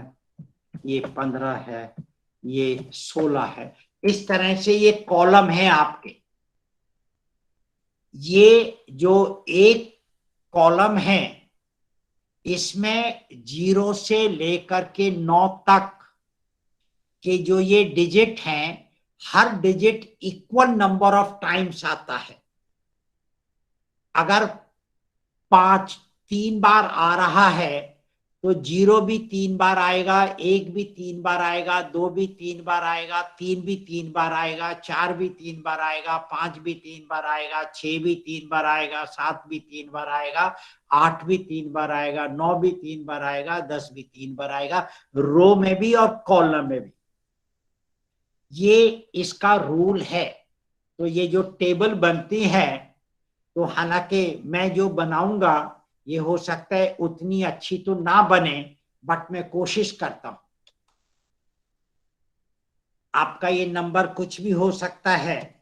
ये 15 है, ये 16 है। इस तरह से ये कॉलम है आपके। ये जो एक कॉलम है इसमें 0 से लेकर के 9 तक के जो ये डिजिट हैं, हर digit equal number of times आता है। अगर 5 3 बार आ रहा है तो 0 भी 3 बार आएगा, 1 भी 3 बार आएगा, 2 भी 3 बार आएगा, 3 भी 3 बार आएगा, 4 भी 3 बार आएगा, 5 भी 3 बार आएगा, 6 भी 3 बार आएगा, 7 भी 3 बार आएगा, 8 भी 3 बार आएगा, 9 भी 3 बार आएगा, 10 भी 3 बार आएगा, रो में भी और कॉलम में भी। ये इसका रूल है। तो ये जो टेबल बनती है, तो हालांकि मैं जो बनाऊंगा ये हो सकता है उतनी अच्छी तो ना बने, बट मैं कोशिश करता हूं। आपका ये नंबर कुछ भी हो सकता है।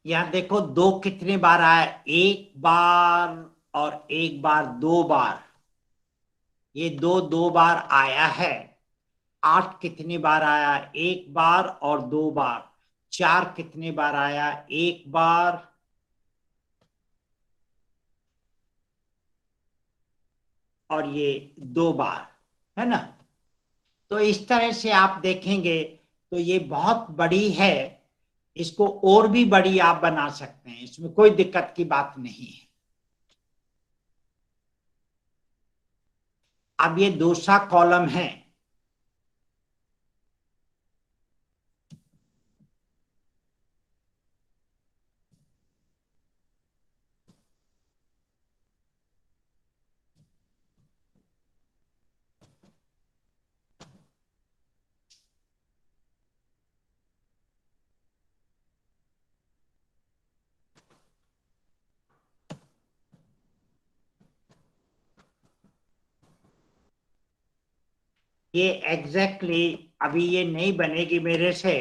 यहां देखो 2 कितने बार आया, 1 बार और 1 बार, 2 बार। ये 2 बार आया है। 8 कितनी बार आया, 1 बार और 2 बार। 4 कितनी बार आया, 1 बार और ये 2 बार, है ना। तो इस तरह से आप देखेंगे तो ये बहुत बड़ी है। इसको और भी बड़ी आप बना सकते हैं, इसमें कोई दिक्कत की बात नहीं है। अब ये दूसरा कॉलम है, ये एग्जैक्टली अभी ये नहीं बनेगी मेरे से,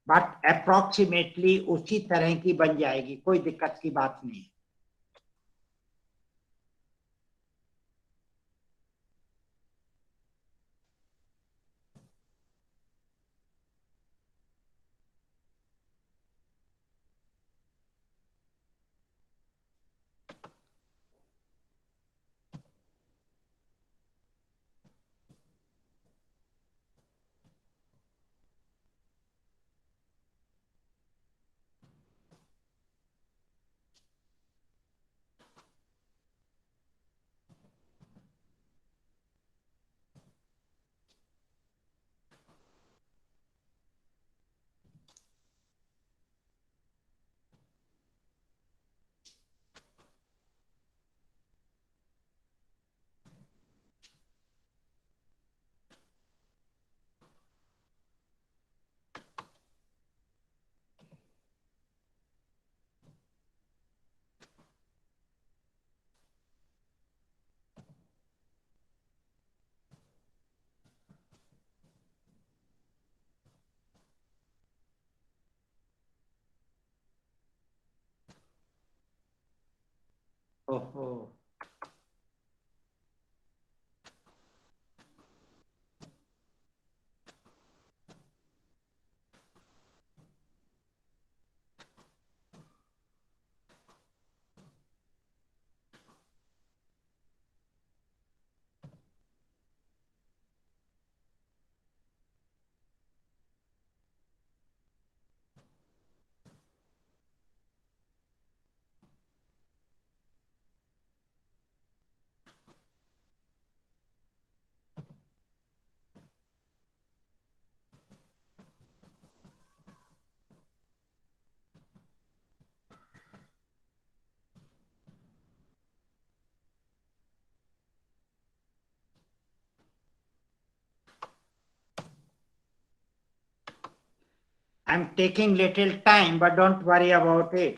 बट अप्रोक्सीमेटली उसी तरह की बन जाएगी, कोई दिक्कत की बात नहीं। ओहो, I'm taking little time, but don't worry about it.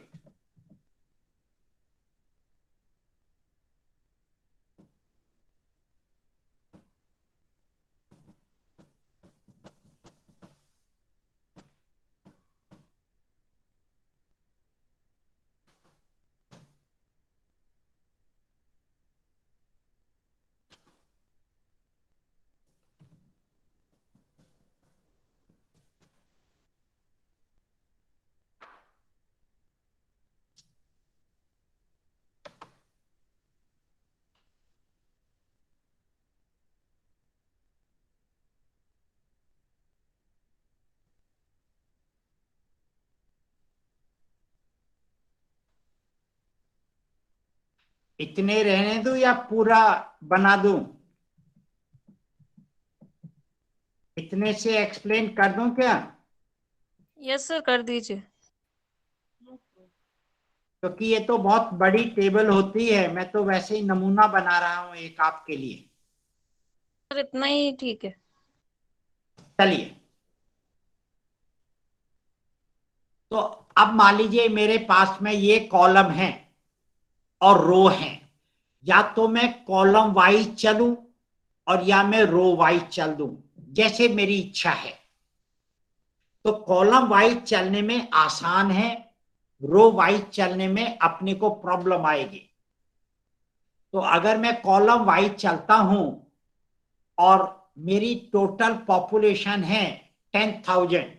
इतने रहने दूं या पूरा बना दूं? इतने से एक्सप्लेन कर दूं क्या? यस सर, कर दीजिए। क्योंकि ये तो बहुत बड़ी टेबल होती है, मैं तो वैसे ही नमूना बना रहा हूं एक आपके लिए। सर इतना ही ठीक है। चलिए, तो अब मान लीजिए मेरे पास में ये कॉलम है और रो है, या तो मैं कॉलम वाइज चलूं और या मैं रो वाइज चल दूं, जैसे मेरी इच्छा है। तो कॉलम वाइज चलने में आसान है, रो वाइज चलने में अपने को प्रॉब्लम आएगी। तो अगर मैं कॉलम वाइज चलता हूं और मेरी टोटल पॉपुलेशन है 10,000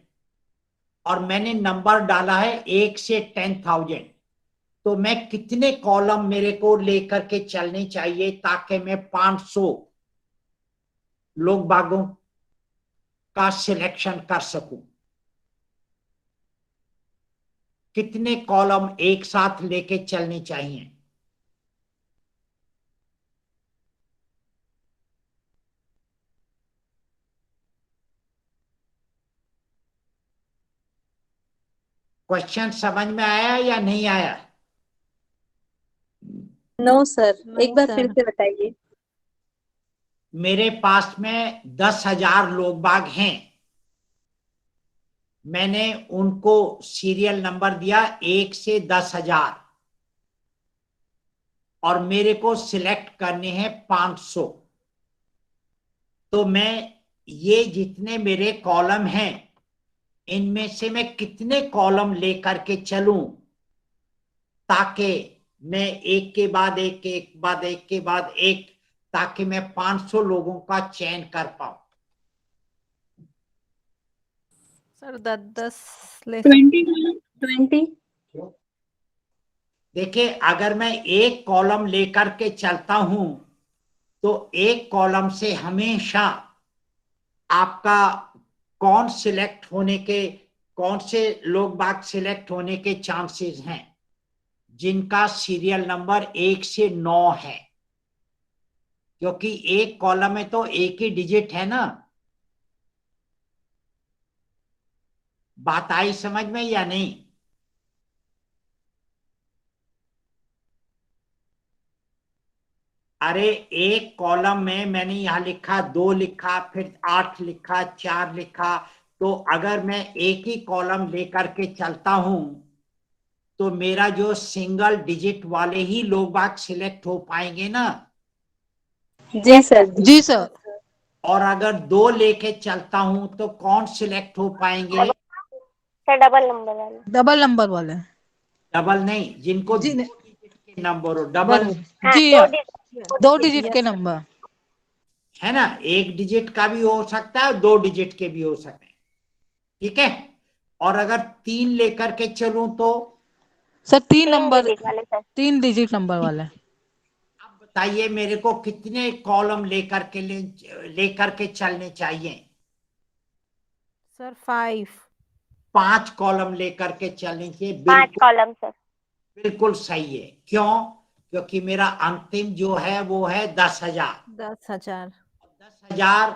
और मैंने नंबर डाला है 1 से 10,000, तो मैं कितने कॉलम मेरे को लेकर के चलने चाहिए ताकि मैं 500 लोग बागों का सिलेक्शन कर सकूं? कितने कॉलम एक साथ लेके चलने चाहिए? क्वेश्चन समझ में आया या नहीं आया? नो सर, No, एक बार sir. फिर से बताइए। मेरे पास में 10,000 लोग बाग हैं। मैंने उनको सीरियल नंबर दिया 1 से 10,000 और मेरे को सिलेक्ट करने हैं 500। तो मैं ये जितने मेरे कॉलम हैं इनमें से मैं कितने कॉलम लेकर के चलूं ताकि मैं एक के बाद एक, एक बाद एक के बाद एक, ताकि मैं 500 लोगों का चयन कर पाऊं। सर 10 ले 20 देखिए, अगर मैं एक कॉलम लेकर के चलता हूं तो एक कॉलम से हमेशा आपका कौन सिलेक्ट होने के, कौन से लोग बाग सिलेक्ट होने के चांसेस हैं जिनका सीरियल नंबर 1 से 9 है, क्योंकि एक कॉलम में तो एक ही डिजिट है ना। बात आई समझ में या नहीं? अरे एक कॉलम में मैंने यहां लिखा 2 लिखा, फिर 8 लिखा, 4 लिखा, तो अगर मैं एक ही कॉलम लेकर के चलता हूं तो मेरा जो सिंगल डिजिट वाले ही लोग बाग सिलेक्ट हो पाएंगे ना। जी सर। जी सर। और अगर 2 लेके चलता हूं तो कौन सिलेक्ट हो पाएंगे? सर डबल नंबर वाले। डबल नंबर वाले। डबल नहीं, जिनको जी 2 नहीं। डिजिट के नंबर हो। डबल हाँ, जी दो हाँ, डिजिट। 2 डिजिट के नंबर। है ना, 1 डिजिट का भी हो सकता है, 2 डिजिट के भी हो सकते हैं। ठीक है। और अगर 3 लेकर के चलूं तो सर 3 तीन नंबर, डिजिट वाले सर। 3 डिजिट नंबर वाले। अब बताइए मेरे को कितने कॉलम लेकर के चलने चाहिए? सर 5। 5 कॉलम लेकर के चलने चाहिए। 5 बिल्कुल, कॉलम सर। बिल्कुल सही है। क्यों? क्योंकि मेरा अंतिम जो है वो है 10,000। 10,000। 10,000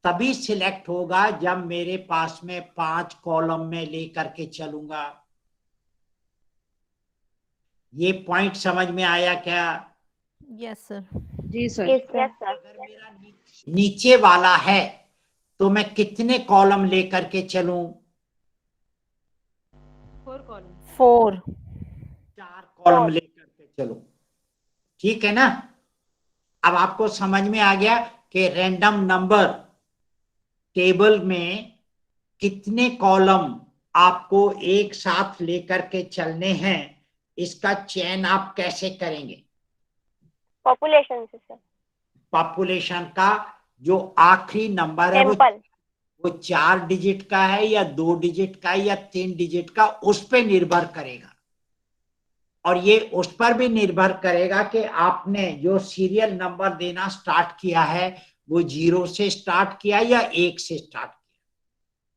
तभी सिलेक्ट होगा जब मेरे पास में 5 कॉलम में लेकर के चलूंगा। ये पॉइंट समझ में आया क्या? Yes sir. जी सर। Yes sir. अगर मेरा नीचे वाला है तो मैं कितने कॉलम लेकर के चलूं? 4। 4 कॉलम लेकर के चलूं। ठीक है ना? अब आपको समझ में आ गया कि रैंडम नंबर टेबल में कितने कॉलम आपको एक साथ लेकर के चलने हैं, इसका चयन आप कैसे करेंगे? पॉपुलेशन से सर। पॉपुलेशन का जो आखिरी नंबर है टेम्पल। वो 4 डिजिट का है या 2 डिजिट का या 3 डिजिट का, उस पर निर्भर करेगा। और ये उस पर भी निर्भर करेगा कि आपने जो सीरियल नंबर देना स्टार्ट किया है वो 0 से स्टार्ट किया या 1 से स्टार्ट किया।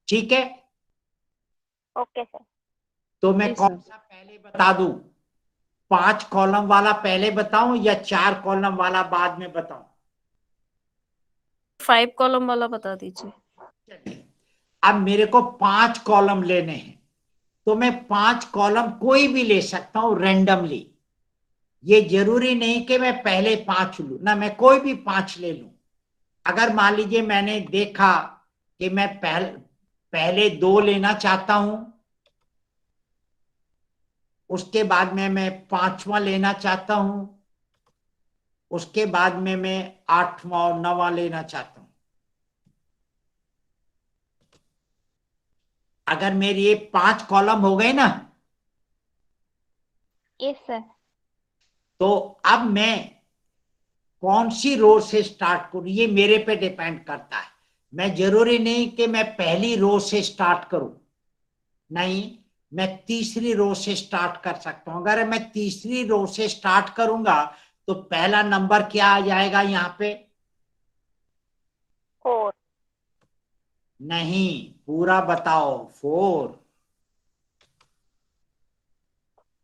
ठीक है। Okay sir. तो मैं कौन सा पहले बता दूं? 5 कॉलम वाला पहले बताऊं या 4 कॉलम वाला बाद में बताऊं? 5 कॉलम वाला बता दीजिए। चलिए, अब मेरे को 5 कॉलम लेने हैं तो मैं 5 कॉलम कोई भी ले सकता हूं रैंडमली। ये जरूरी नहीं कि मैं पहले 5 लूं ना, मैं कोई भी 5 ले लूं। अगर मान लीजिए मैंने देखा कि मैं पहले 2 लेना चाहता हूं, उसके बाद में मैं 5वां लेना चाहता हूं, उसके बाद में मैं 8वां और 9वां लेना चाहता हूं। अगर मेरे ये 5 कॉलम हो गए ना, यस सर। तो अब मैं कौन सी रो से स्टार्ट करूं ये मेरे पे डिपेंड करता है। मैं जरूरी नहीं कि मैं पहली रो से स्टार्ट करूं, नहीं, मैं तीसरी रो से स्टार्ट कर सकता हूं। अगर मैं तीसरी रो से स्टार्ट करूंगा तो पहला नंबर क्या आ जाएगा यहां पे? 4। नहीं, पूरा बताओ। 4।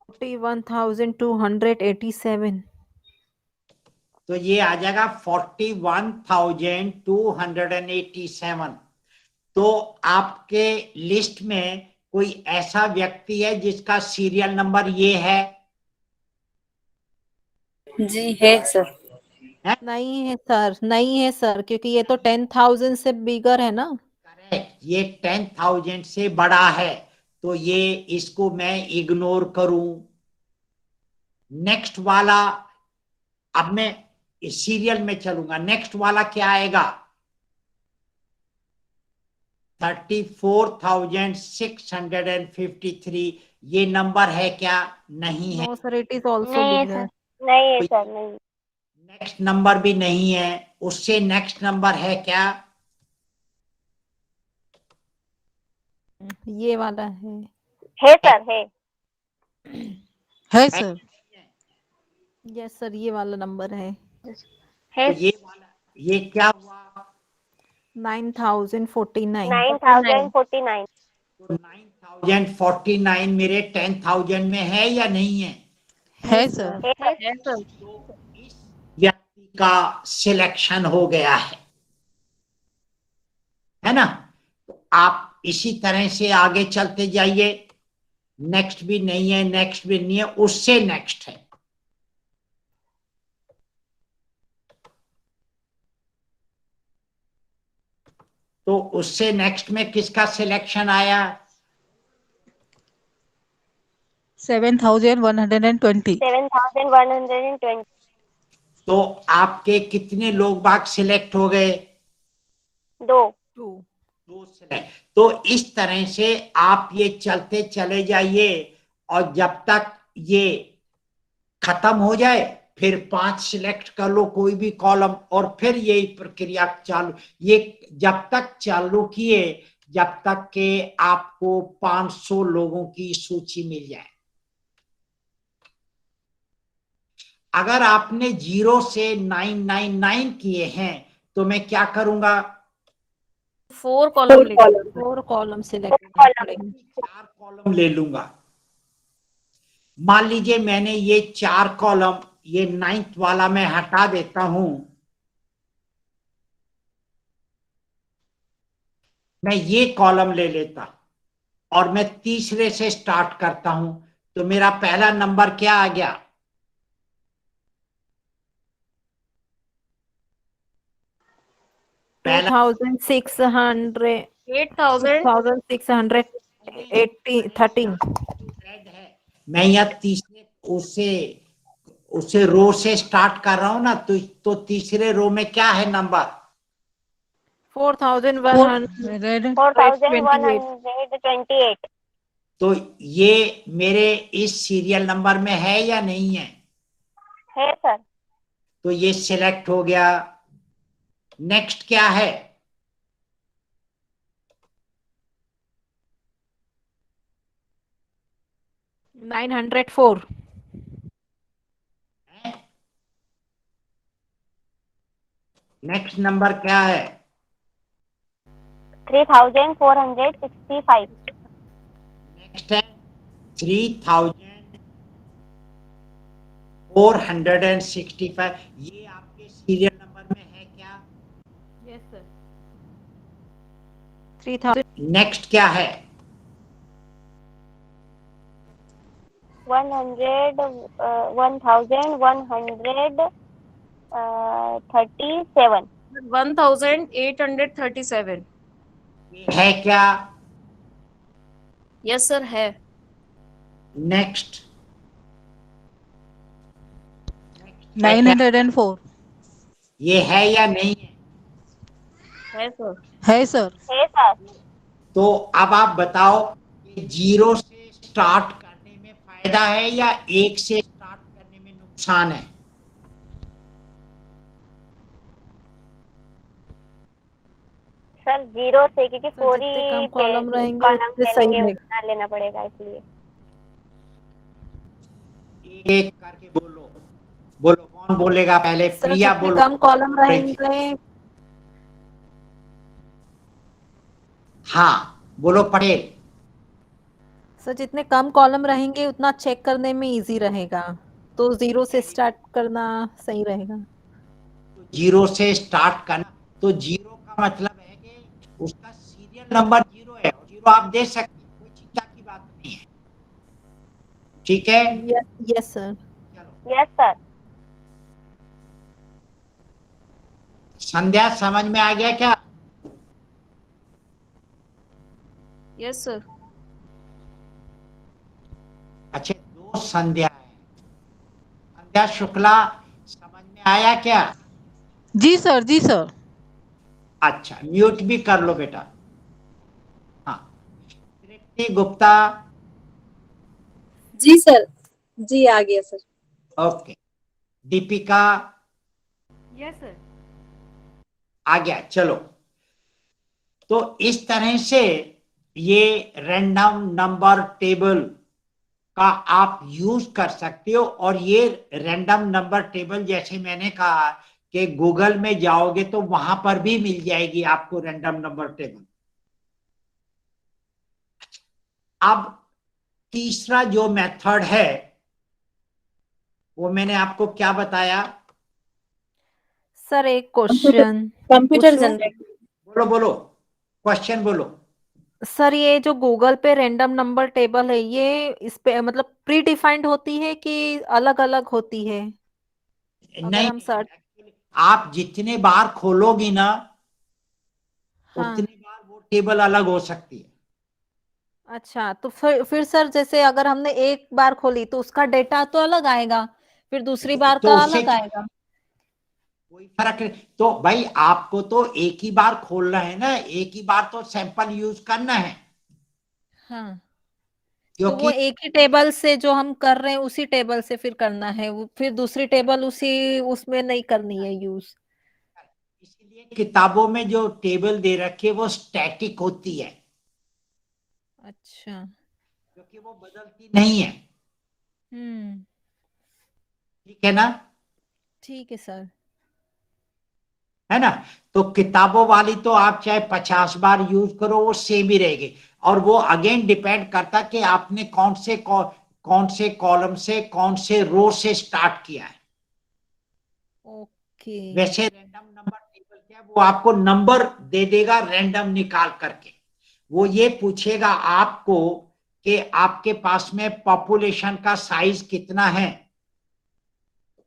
41,287। तो ये आ जाएगा 41,287। तो आपके लिस्ट में कोई ऐसा व्यक्ति है जिसका सीरियल नंबर ये है? जी है सर। नहीं है सर, नहीं है सर, क्योंकि ये तो 10,000 से बिगर है ना। करेक्ट, ये 10,000 से बड़ा है, तो ये इसको मैं इग्नोर करूं। नेक्स्ट वाला, अब मैं इस सीरियल में चलूंगा। नेक्स्ट वाला क्या आएगा? 34,653। ये नंबर है क्या? नहीं है। No sir, it is also नहीं है बिगर। सर, नहीं है सर, नहीं। नेक्स्ट नंबर भी नहीं है। उससे नेक्स्ट नंबर है क्या? ये वाला है। है सर, है। है सर। यस सर, ये वाला नंबर है। है तो ये वाला, ये क्या हुआ? 9,049। 9,049। तो 9,049 मेरे 10,000 में है या नहीं है? है सर। है सर। है सर। तो इस व्यक्ति का सिलेक्शन हो गया है ना? तो आप इसी तरह से आगे चलते जाइए। नेक्स्ट भी नहीं है, नेक्स्ट भी नहीं है, उससे नेक्स्ट है। तो उससे नेक्स्ट में किसका सिलेक्शन आया? 7,120। 7,120। तो आपके कितने लोग बाग सिलेक्ट हो गए? 2। 2 सिलेक्ट। तो इस तरह से आप ये चलते चले जाइए, और जब तक ये खत्म हो जाए फिर 5 सिलेक्ट कर लो कोई भी कॉलम, और फिर यही प्रक्रिया चालू। ये जब तक चालू किए जब तक के आपको 500 लोगों की सूची मिल जाए। अगर आपने 0 से 999 किए हैं तो मैं क्या करूंगा? 4 कॉलम लेंगे। 4 कॉलम सिलेक्ट करेंगे। 4 कॉलम ले लूंगा। मान लीजिए मैंने ये 4 कॉलम, ये 9th वाला मैं हटा देता हूं। मैं ये कॉलम ले लेता और मैं तीसरे से स्टार्ट करता हूं, तो मेरा पहला नंबर क्या आ गया? पहला 2,600 8,000। 6,613। मैं यहाँ तीसरे उसे रो से स्टार्ट कर रहा हूं ना, तो तीसरे रो में क्या है नंबर? 4,128। 4,128। तो ये मेरे इस सीरियल नंबर में है या नहीं है? है सर। तो ये सिलेक्ट हो गया। नेक्स्ट क्या है? नाइन 904। नेक्स्ट नंबर क्या है? 3,465। नेक्स्ट है 3,465। ये आपके सीरियल नंबर में है क्या? Yes sir. 3,000। नेक्स्ट क्या है? 1,137। 1,837। ये है क्या? यस सर, है। नेक्स्ट 904। ये है या नहीं है? है सर। है सर। है सर। तो अब आप बताओ कि 0 से स्टार्ट करने में फायदा है या 1 से स्टार्ट करने में नुकसान है? सर 0 से, क्योंकि सर, पूरी जितने कम कॉलम रहेंगे कॉलम उतने सही लेंगे, रहेगा। उतना लेना पड़ेगा, इसलिए। एक करके बोलो, बोलो कौन बोलेगा पहले? सर, प्रिया जितने बोलो। कम कॉलम रहेंगे। हाँ बोलो पटेल। सर जितने कम कॉलम रहेंगे उतना चेक करने में इजी रहेगा, तो 0 से स्टार्ट करना सही रहेगा। जीरो से स्टार्ट करना, तो जीरो का मतलब है कि उसका सीरियल नंबर जीरो है, और जीरो आप दे सकते हैं, कोई चिंता की बात नहीं है। ठीक है, यस सर। चलो यस सर। संध्या समझ में आ गया क्या? Yes sir. अच्छा, दो संध्या है, संध्या शुक्ला, समझ में आया क्या? जी सर, जी सर। अच्छा, म्यूट भी कर लो बेटा। हाँ, तृप्ति गुप्ता, जी सर। जी आ गया sir. Okay, Deepika, yes sir. आ गया। चलो, तो इस तरह से ये रैंडम नंबर टेबल का आप यूज कर सकते हो, और ये रैंडम नंबर टेबल जैसे मैंने कहा कि गूगल में जाओगे तो वहां पर भी मिल जाएगी आपको रैंडम नंबर टेबल। अब तीसरा जो मेथड है वो मैंने आपको क्या बताया? सर एक क्वेश्चन कंप्यूटर पूछूं? जनरेट। बोलो बोलो, क्वेश्चन बोलो। सर ये जो गूगल पे रैंडम नंबर टेबल है, ये इस पे मतलब प्री डिफाइंड होती है कि अलग अलग होती है? अगर नहीं, हम सर्च, आप जितने बार खोलोगी ना हाँ, उतनी बार वो टेबल अलग हो सकती है। अच्छा, तो फिर सर जैसे अगर हमने एक बार खोली तो उसका डेटा तो अलग आएगा, फिर दूसरी बार तो का उससे अलग आएगा? कोई फर्क नहीं। तो भाई आपको तो एक ही बार खोलना है ना, एक ही बार तो सैंपल यूज करना है, हाँ, तो वो क्योंकि एक ही टेबल से जो हम कर रहे हैं उसी टेबल से फिर करना है, वो फिर दूसरी टेबल उसी उसमें नहीं करनी है यूज? इसीलिए किताबों में जो टेबल दे रखी है वो स्टैटिक होती है, अच्छा। क्योंकि वो बदलती नहीं है। हम्म। ठीक है ना? ठीक है सर। है ना? तो किताबों वाली तो आप चाहे 50 बार यूज करो वो सेम ही रहेगी, और वो अगेन डिपेंड करता कि आपने कौन से कॉलम से कौन से रो से स्टार्ट किया है। ओके। वैसे रैंडम नंबर टेबल क्या है, वो आपको नंबर दे देगा रैंडम निकाल करके। वो ये पूछेगा आपको कि आपके पास में पॉपुलेशन का साइज कितना है,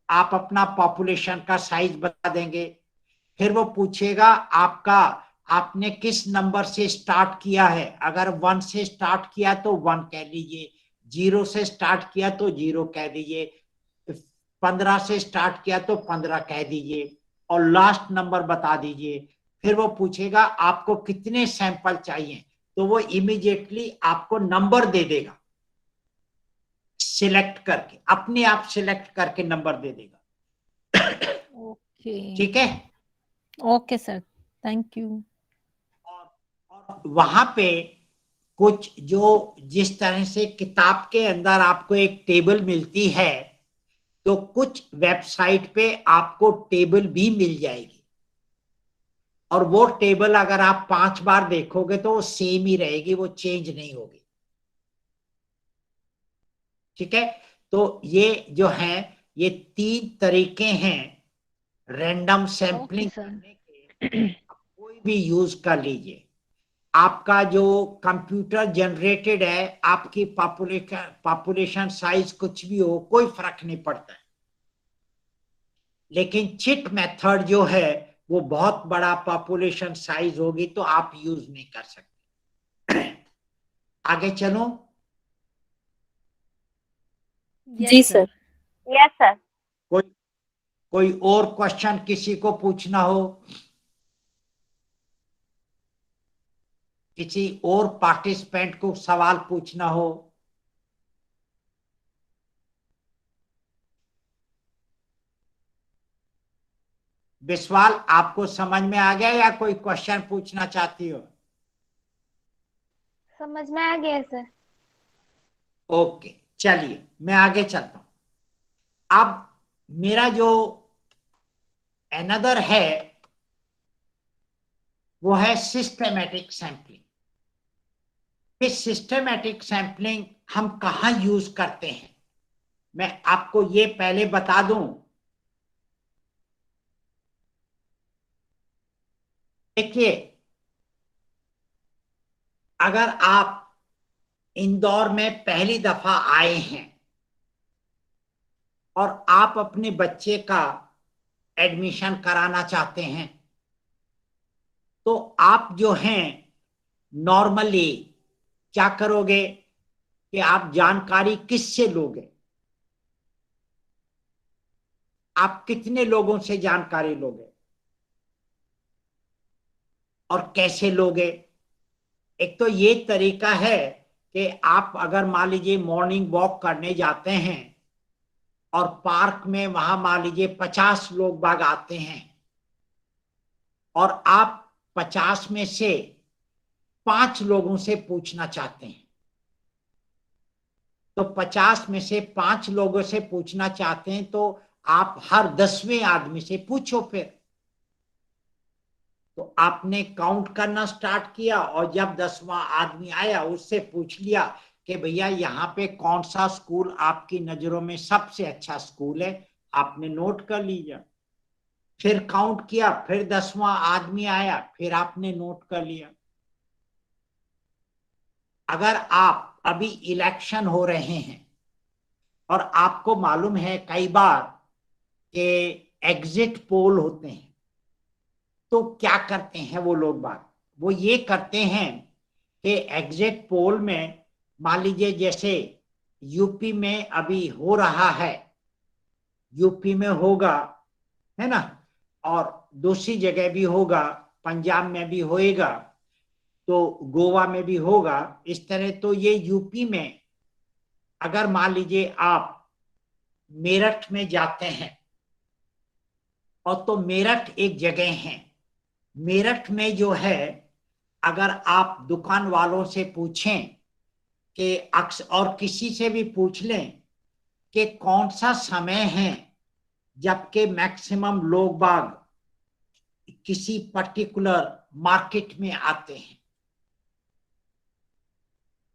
आप अपना पॉपुलेशन का साइज बता देंगे। फिर वो पूछेगा आपका, आपने किस नंबर से स्टार्ट किया है, अगर 1 से स्टार्ट किया तो 1 कह लीजिए, 0 से स्टार्ट किया तो 0 कह दीजिए, 15 से स्टार्ट किया तो 15 कह दीजिए, और लास्ट नंबर बता दीजिए। फिर वो पूछेगा आपको कितने सैंपल चाहिए, तो वो इमीडिएटली आपको नंबर दे देगा, सिलेक्ट करके, अपने आप सिलेक्ट करके नंबर दे देगा। ओके। ठीक है? Okay sir, thank you. और वहां पे कुछ जो जिस तरह से किताब के अंदर आपको एक टेबल मिलती है, तो कुछ वेबसाइट पे आपको टेबल भी मिल जाएगी, और वो टेबल अगर आप 5 बार देखोगे तो वो सेम ही रहेगी, वो चेंज नहीं होगी। ठीक है? तो ये जो है, ये 3 तरीके हैं रैंडम ओके सैंपलिंग सर। करने के, कोई भी यूज कर लीजिए। आपका जो कंप्यूटर जनरेटेड है, आपकी पॉपुलेशन साइज कुछ भी हो, कोई फर्क नहीं पड़ता है। लेकिन चिट मेथड जो है वो बहुत बड़ा पॉपुलेशन साइज होगी तो आप यूज नहीं कर सकते। आगे चलो। जी सर। Yes sir. कोई कोई और क्वेश्चन किसी को पूछना हो, किसी और पार्टिसिपेंट को सवाल पूछना हो? विश्वाल, आपको समझ में आ गया या कोई क्वेश्चन पूछना चाहती हो? समझ में आ गया सर। ओके, चलिए मैं आगे चलता हूं। अब मेरा जो अनदर है वो है सिस्टेमेटिक सैंपलिंग। ये सिस्टमैटिक सैंपलिंग हम कहाँ यूज करते हैं, मैं आपको ये पहले बता दूं। देखिए, अगर आप इंदौर में पहली दफा आए हैं और आप अपने बच्चे का एडमिशन कराना चाहते हैं, तो आप जो हैं नॉर्मली क्या करोगे कि आप जानकारी किससे लोगे, आप कितने लोगों से जानकारी लोगे और कैसे लोगे। एक तो ये तरीका है कि आप अगर मान लीजिए मॉर्निंग वॉक करने जाते हैं और पार्क में वहां मान लीजिए 50 लोग बाग आते हैं और आप 50 में से 5 लोगों से पूछना चाहते हैं, तो 50 में से 5 लोगों से पूछना चाहते हैं तो आप हर 10वें आदमी से पूछो। फिर तो आपने काउंट करना स्टार्ट किया और जब 10वां आदमी आया उससे पूछ लिया कि भैया यहाँ पे कौन सा स्कूल आपकी नजरों में सबसे अच्छा स्कूल है, आपने नोट कर लीजिए। फिर काउंट किया, फिर 10वां आदमी आया, फिर आपने नोट कर लिया। अगर आप अभी इलेक्शन हो रहे हैं और आपको मालूम है कई बार कि एग्जिट पोल होते हैं, तो क्या करते हैं वो लोग बात, वो ये करते हैं कि एग्जिट पोल में मान लीजिए जैसे यूपी में अभी हो रहा है, यूपी में होगा, है ना, और दूसरी जगह भी होगा, पंजाब में भी होएगा, तो गोवा में भी होगा इस तरह। तो ये यूपी में अगर मान लीजिए आप मेरठ में जाते हैं, और तो मेरठ एक जगह है, मेरठ में जो है अगर आप दुकान वालों से पूछें कि और किसी से भी पूछ लें कि कौन सा समय है जबकि मैक्सिमम लोग बाग किसी पर्टिकुलर मार्केट में आते हैं।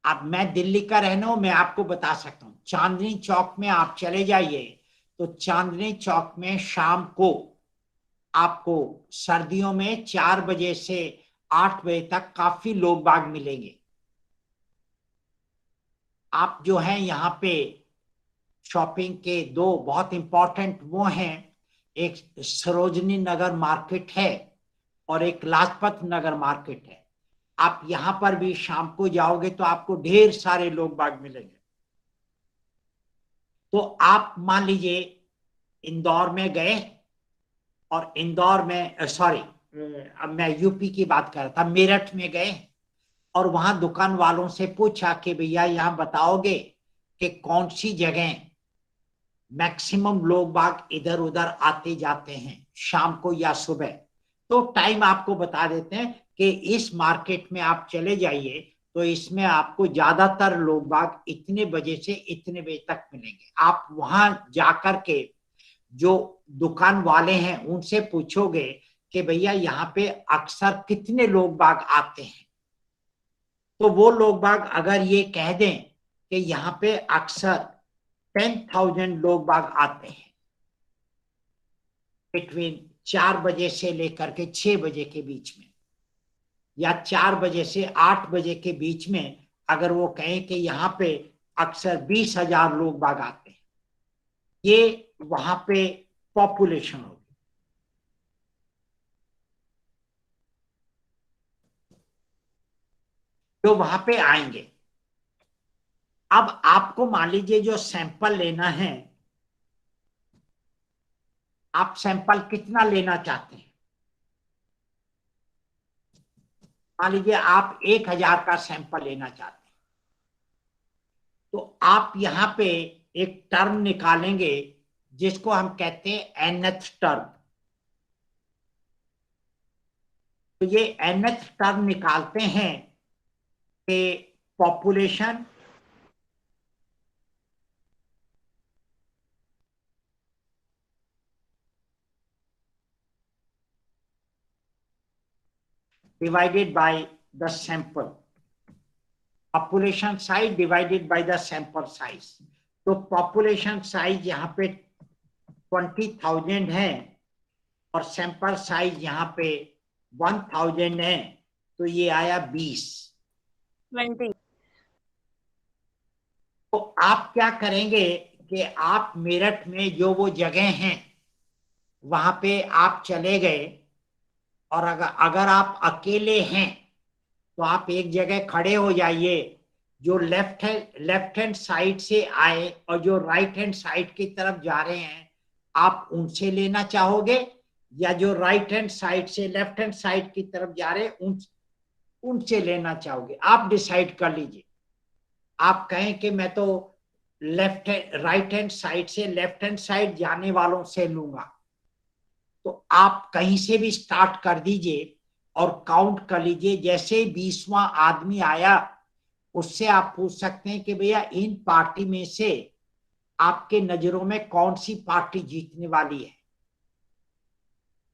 अब मैं दिल्ली का रहना हूं, मैं आपको बता सकता हूं, चांदनी चौक में आप चले जाइए तो चांदनी चौक में शाम को आपको सर्दियों में 4 बजे से 8 बजे तक काफी लोग बाग मिलेंगे। आप जो हैं यहाँ पे शॉपिंग के दो बहुत इंपॉर्टेंट वो हैं, एक सरोजनी नगर मार्केट है और एक लाजपत नगर मार्केट है। आप यहां पर भी शाम को जाओगे तो आपको ढेर सारे लोग बाग मिलेंगे। तो आप मान लीजिए इंदौर में गए और इंदौर में सॉरी, अब मैं यूपी की बात कर रहा था, मेरठ में गए और वहां दुकान वालों से पूछा कि भैया यहाँ बताओगे कि कौन सी जगह मैक्सिमम लोग बाग इधर उधर आते जाते हैं शाम को या सुबह। तो टाइम आपको बता देते हैं कि इस मार्केट में आप चले जाइए तो इसमें आपको ज्यादातर लोग बाग इतने बजे से इतने बजे तक मिलेंगे। आप वहां जाकर के जो दुकान वाले हैं उनसे पूछोगे कि भैया यहाँ पे अक्सर कितने लोग बाग आते हैं, तो वो लोग बाग अगर ये कह दें कि यहाँ पे अक्सर 10,000 लोग बाग आते हैं बिटवीन 4 बजे से लेकर के 6 बजे के बीच में, या 4 बजे से 8 बजे के बीच में, अगर वो कहें कि यहाँ पे अक्सर 20,000 लोग बाग आते हैं, ये वहां पे पॉपुलेशन होगी। जो वहां पे आएंगे। अब आपको मान लीजिए जो सैंपल लेना है, आप सैंपल कितना लेना चाहते हैं। मान लीजिए आप 1,000 का सैंपल लेना चाहते हैं, तो आप यहां पे एक टर्म निकालेंगे जिसको हम कहते हैं nth टर्म। तो ये nth टर्म निकालते हैं कि population divided by the sample population size divided by the sample size. तो पॉपुलेशन साइज यहाँ पे 20,000 है और सैंपल साइज यहाँ पे 1000 है, तो ये आया 20। 20। तो आप क्या करेंगे कि आप मेरठ में जो वो जगह हैं वहां पे आप चले गए, और अगर आप अकेले हैं तो आप एक जगह खड़े हो जाइए। जो लेफ्ट हैंड साइड से आए और जो राइट हैंड साइड की तरफ जा रहे हैं, आप उनसे लेना चाहोगे, या जो राइट हैंड साइड से लेफ्ट हैंड साइड की तरफ जा रहे हैं उनसे लेना चाहोगे? आप डिसाइड कर लीजिए। आप कहें कि मैं तो राइट हैंड साइड से लेफ्ट हैंड साइड जाने वालों से लूंगा, तो आप कहीं से भी स्टार्ट कर दीजिए और काउंट कर लीजिए। जैसे 20वां आदमी आया, उससे आप पूछ सकते हैं कि भैया इन पार्टी में से आपके नजरों में कौन सी पार्टी जीतने वाली है।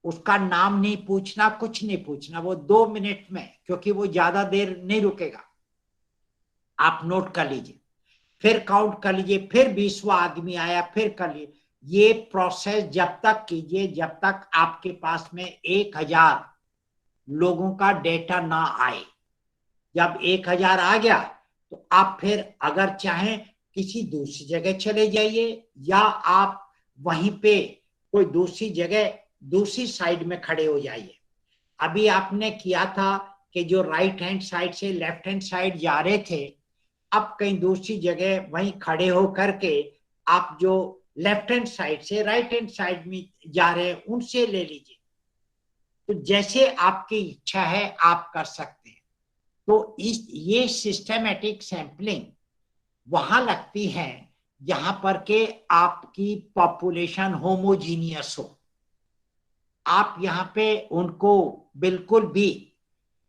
उसका नाम नहीं पूछना, कुछ नहीं पूछना, वो 2 मिनट में, क्योंकि वो ज्यादा देर नहीं रुकेगा। आप नोट कर लीजिए, फिर काउंट कर लीजिए, फिर 20वां आदमी आया, फिर कर लीजिए। ये प्रोसेस जब तक कीजिए जब तक आपके पास में 1000 लोगों का डेटा ना आए। जब 1000 आ गया तो आप फिर अगर चाहें किसी दूसरी जगह चले जाइए, या आप वहीं पे कोई दूसरी जगह दूसरी साइड में खड़े हो जाइए। अभी आपने किया था कि जो राइट हैंड साइड से लेफ्ट हैंड साइड जा रहे थे, अब कहीं दूसरी जगह वहीं खड़े हो करके आप जो लेफ्ट हैंड साइड से राइट हैंड साइड में जा रहे हैं उनसे ले लीजिए। तो जैसे आपकी इच्छा है आप कर सकते हैं। तो ये सिस्टमैटिक सैंपलिंग वहां लगती है जहां पर के आपकी पॉपुलेशन होमोजीनियस हो। आप यहाँ पे उनको बिल्कुल भी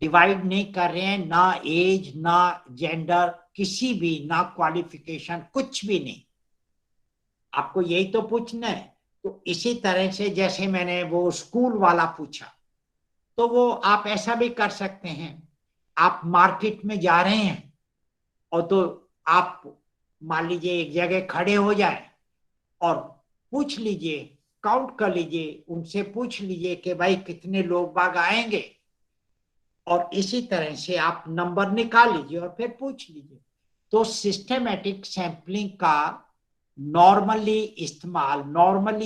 डिवाइड नहीं कर रहे हैं, ना एज, ना जेंडर, किसी भी, ना क्वालिफिकेशन, कुछ भी नहीं। आपको यही तो पूछना है। तो इसी तरह से जैसे मैंने वो स्कूल वाला पूछा, तो वो आप ऐसा भी कर सकते हैं। आप मार्केट में जा रहे हैं और तो आप मान लीजिए एक जगह खड़े हो जाए और पूछ लीजिए, काउंट कर लीजिए, उनसे पूछ लीजिए कि भाई कितने लोग बाग आएंगे, और इसी तरह से आप नंबर निकाल लीजिए और फिर पूछ लीजिए। तो सिस्टमैटिक सैंपलिंग का नॉर्मली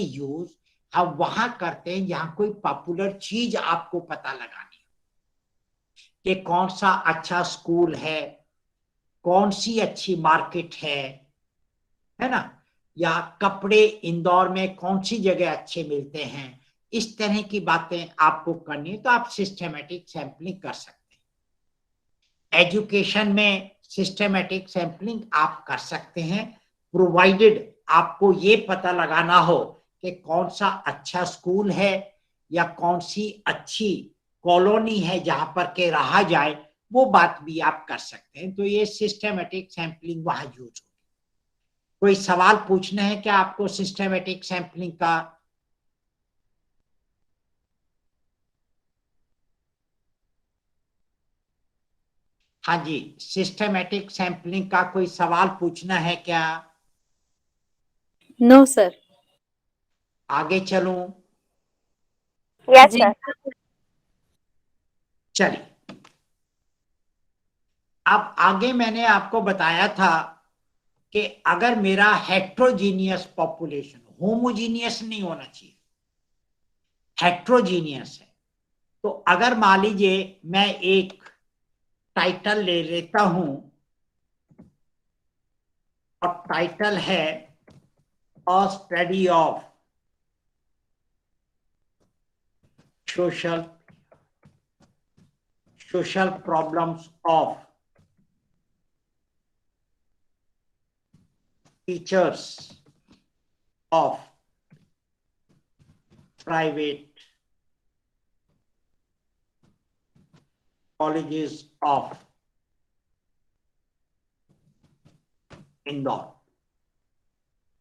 यूज हम वहां करते हैं जहां कोई पॉपुलर चीज आपको पता लगानी हो कि कौन सा अच्छा स्कूल है, कौन सी अच्छी मार्केट है ना, या कपड़े इंदौर में कौन सी जगह अच्छे मिलते हैं। इस तरह की बातें आपको करनी है तो आप सिस्टमैटिक सैंपलिंग कर सकते हैं। एजुकेशन में सिस्टमैटिक सैंपलिंग आप कर सकते हैं, प्रोवाइडेड आपको ये पता लगाना हो कि कौन सा अच्छा स्कूल है या कौन सी अच्छी कॉलोनी है जहां पर के रहा जाए, वो बात भी आप कर सकते हैं। तो ये सिस्टमैटिक सैंपलिंग वहां यूज होगी। कोई सवाल पूछना है क्या आपको सिस्टमैटिक सैंपलिंग का? हाँ जी, सिस्टमैटिक सैंपलिंग का कोई सवाल पूछना है क्या? No sir. आगे चलूं? यस जी सर। चलिए, अब आगे मैंने आपको बताया था कि अगर मेरा हेट्रोजीनियस पॉपुलेशन, होमोजीनियस नहीं होना चाहिए, हेट्रोजीनियस है, तो अगर मान लीजिए मैं एक टाइटल ले लेता हूं और टाइटल है अ study of social problems of teachers of private colleges of Indore.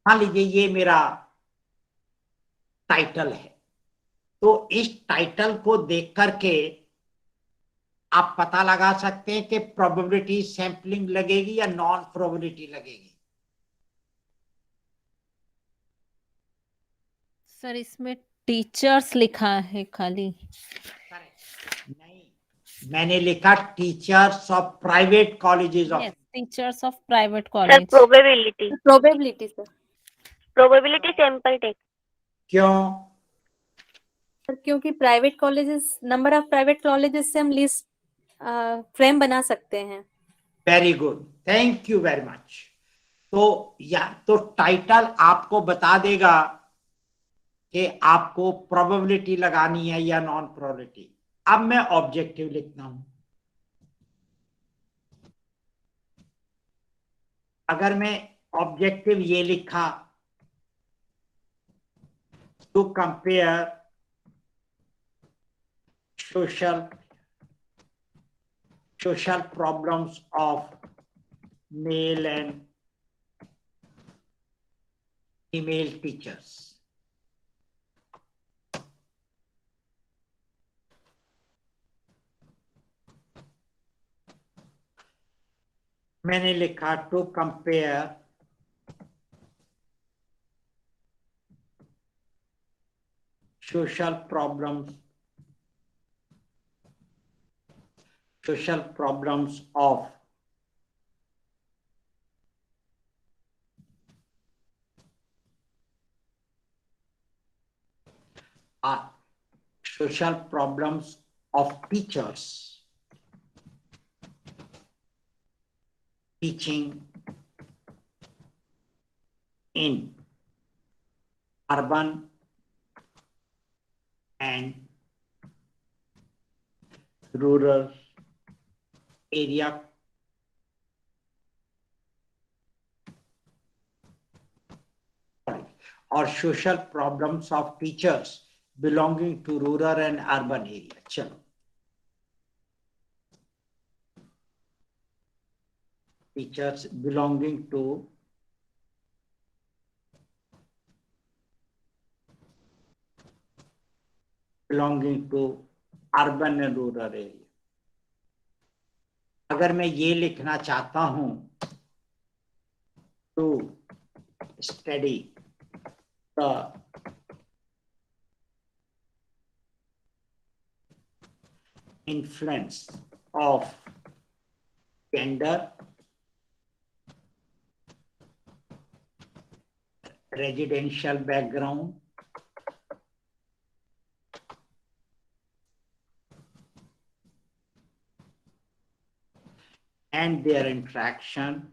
मान लीजिए ये मेरा टाइटल है। तो इस टाइटल को देख करके आप पता लगा सकते हैं कि प्रोबेबिलिटी सैंपलिंग लगेगी या नॉन प्रोबेबिलिटी लगेगी। सर इसमें टीचर्स लिखा है खाली। नहीं, मैंने लिखा teachers of private colleges of. Yes, teachers of private sir college. Probability probability sir. Probability sample take. क्यों? सर क्योंकि private colleges, number of private colleges से हम लिस्ट फ्रेम बना सकते हैं। Very good, thank you very much. तो या तो टाइटल आपको बता देगा कि आपको प्रोबेबिलिटी लगानी है या नॉन प्रोबेबिलिटी। अब मैं ऑब्जेक्टिव लिखता हूं। अगर मैं ऑब्जेक्टिव ये लिखा, to compare social problems of male and female teachers. मैंने लिखा to compare social problems of social problems of teachers teaching in urban and rural area or social problems of teachers belonging to rural and urban area. चलो, teachers belonging to urban and rural area। अगर मैं ये लिखना चाहता हूं, to study the influence of gender, residential background, and their interaction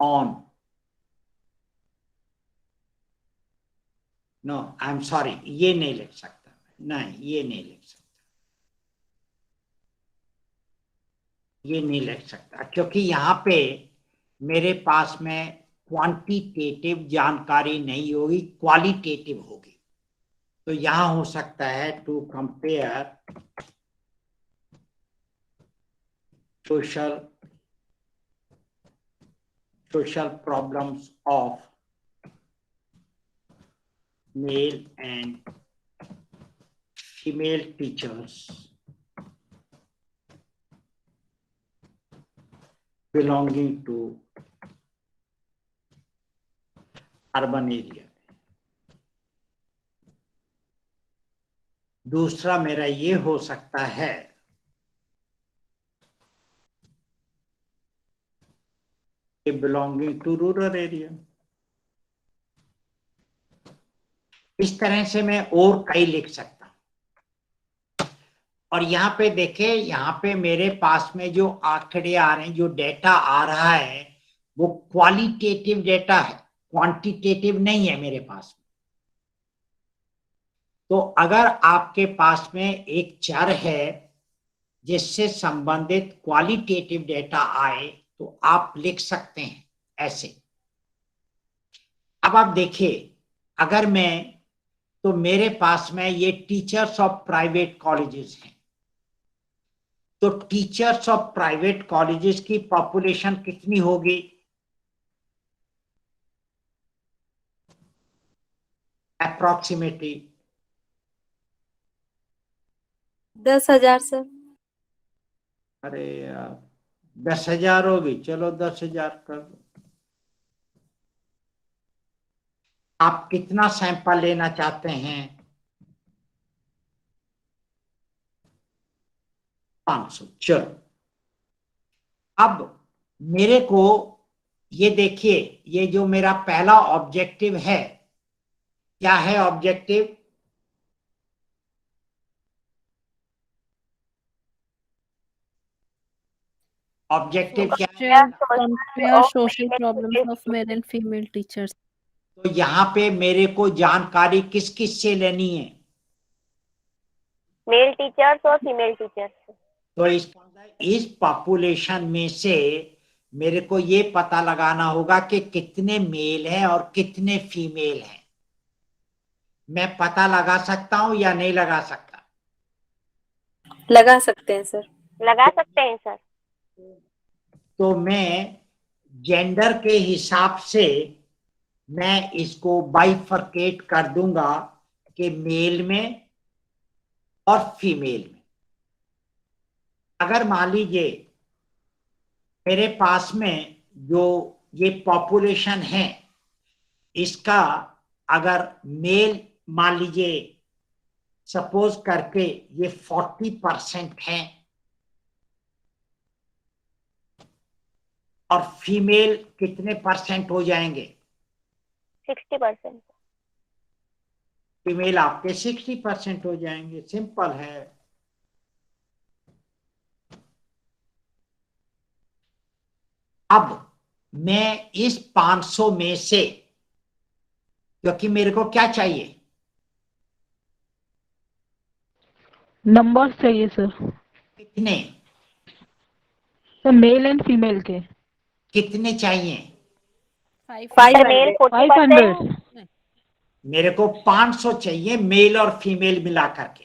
on, no, I'm sorry, ये नहीं लिख सकता, नहीं ये नहीं लिख सकता, ये नहीं लिख सकता, क्योंकि यहाँ पे मेरे पास में क्वांटिटेटिव जानकारी नहीं होगी, क्वालिटेटिव होगी। तो यहां हो सकता है to compare social problems of male and female teachers belonging to urban area। दूसरा मेरा ये हो सकता है कि बिलोंगिंग टू रूरल एरिया। इस तरह से मैं और कई लिख सकता हूं। और यहाँ पे देखे, यहाँ पे मेरे पास में जो आंकड़े आ रहे हैं, जो डेटा आ रहा है, वो क्वालिटेटिव डेटा है, क्वांटिटेटिव नहीं है मेरे पास में। तो अगर आपके पास में एक चर है जिससे संबंधित क्वालिटेटिव डेटा आए, तो आप लिख सकते हैं ऐसे। अब आप देखिए, अगर मैं, तो मेरे पास में ये टीचर्स ऑफ प्राइवेट कॉलेजेस हैं, तो टीचर्स ऑफ प्राइवेट कॉलेजेस की पॉपुलेशन कितनी होगी? Approximately 10,000 sir. अरे यार 10,000 होगी, चलो 10,000 कर दो। आप कितना सैंपल लेना चाहते हैं? 500, चलो। अब मेरे को ये देखिए, ये जो मेरा पहला ऑब्जेक्टिव है, क्या है ऑब्जेक्टिव? ऑब्जेक्टिव क्या है? Compare social problems of male and female teachers. तो यहाँ पे मेरे को जानकारी किस किस से लेनी है? मेल टीचर्स और फीमेल टीचर्स। तो इस पॉपुलेशन में से मेरे को ये पता लगाना होगा कि कितने मेल हैं और कितने फीमेल हैं। मैं पता लगा सकता हूं या नहीं लगा सकता? लगा सकते हैं सर। लगा सकते हैं सर। तो मैं जेंडर के हिसाब से मैं इसको बाइफरकेट कर दूंगा कि मेल में और फीमेल में। अगर मान लीजिए मेरे पास में जो ये पॉपुलेशन है, इसका अगर मेल मान लीजिए सपोज करके ये 40% है और फीमेल कितने परसेंट हो जाएंगे? 60%। फीमेल आपके 60% हो जाएंगे। सिंपल है। अब मैं इस 500 में से, क्योंकि मेरे को क्या चाहिए? नंबर चाहिए सर। कितने? सर मेल एंड फीमेल के कितने चाहिए? 500। 500। मेरे को 500 चाहिए मेल और फीमेल मिला करके।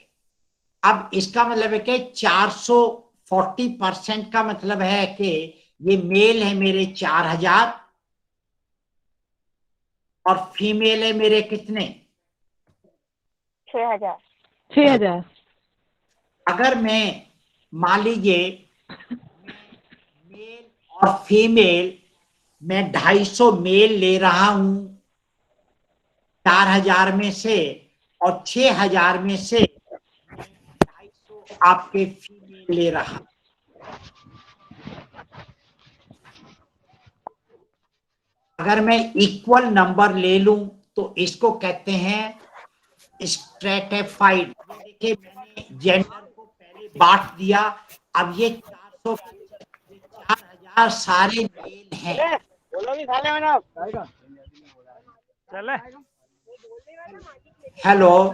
अब इसका मतलब है कि 440% का मतलब है कि ये मेल है मेरे 4,000 और फीमेल है मेरे कितने? 6,000। 6,000। अगर मैं मान लीजिए मेल और फीमेल मैं 250 मेल ले रहा हूं 4,000 में से और 6,000 में से 250 आपके फीमेल ले रहा। अगर मैं इक्वल नंबर ले लूं तो इसको कहते हैं स्ट्रेटिफाइड। देखिए मैंने जेंडर को पहले बांट दिया। अब ये 4,000 सारे मेल हैं। हेलो,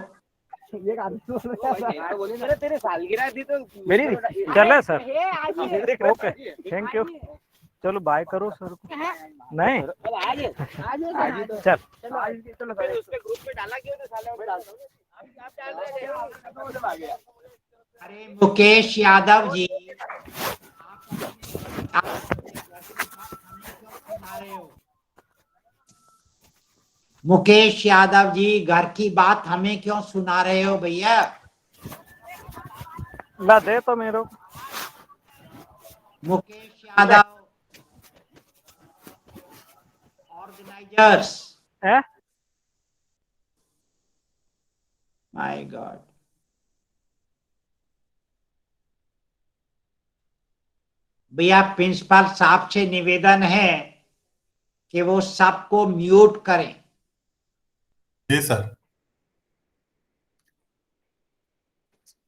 मेरी चले सर। Okay thank you. चलो बाय करो सर को। नहीं चल। अरे मुकेश यादव जी, मुकेश यादव जी घर की बात हमें क्यों सुना रहे हो भैया? ला दे तो मेरे को। Mukesh Yadav organisers. My god. भैया प्रिंसिपल साहब से निवेदन है कि वो सबको म्यूट करें। जी सर।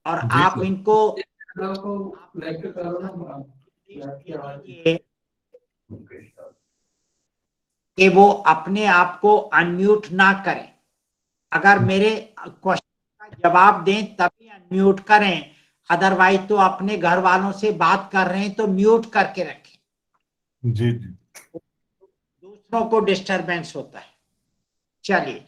और जी आप सर। इनको कि वो अपने आप को अनम्यूट ना करें। अगर मेरे क्वेश्चन का जवाब दें तभी अनम्यूट करें, अदरवाइज तो अपने घर वालों से बात कर रहे हैं तो म्यूट करके रखें। जी जी। दूसरों को डिस्टरबेंस होता है। चलिए,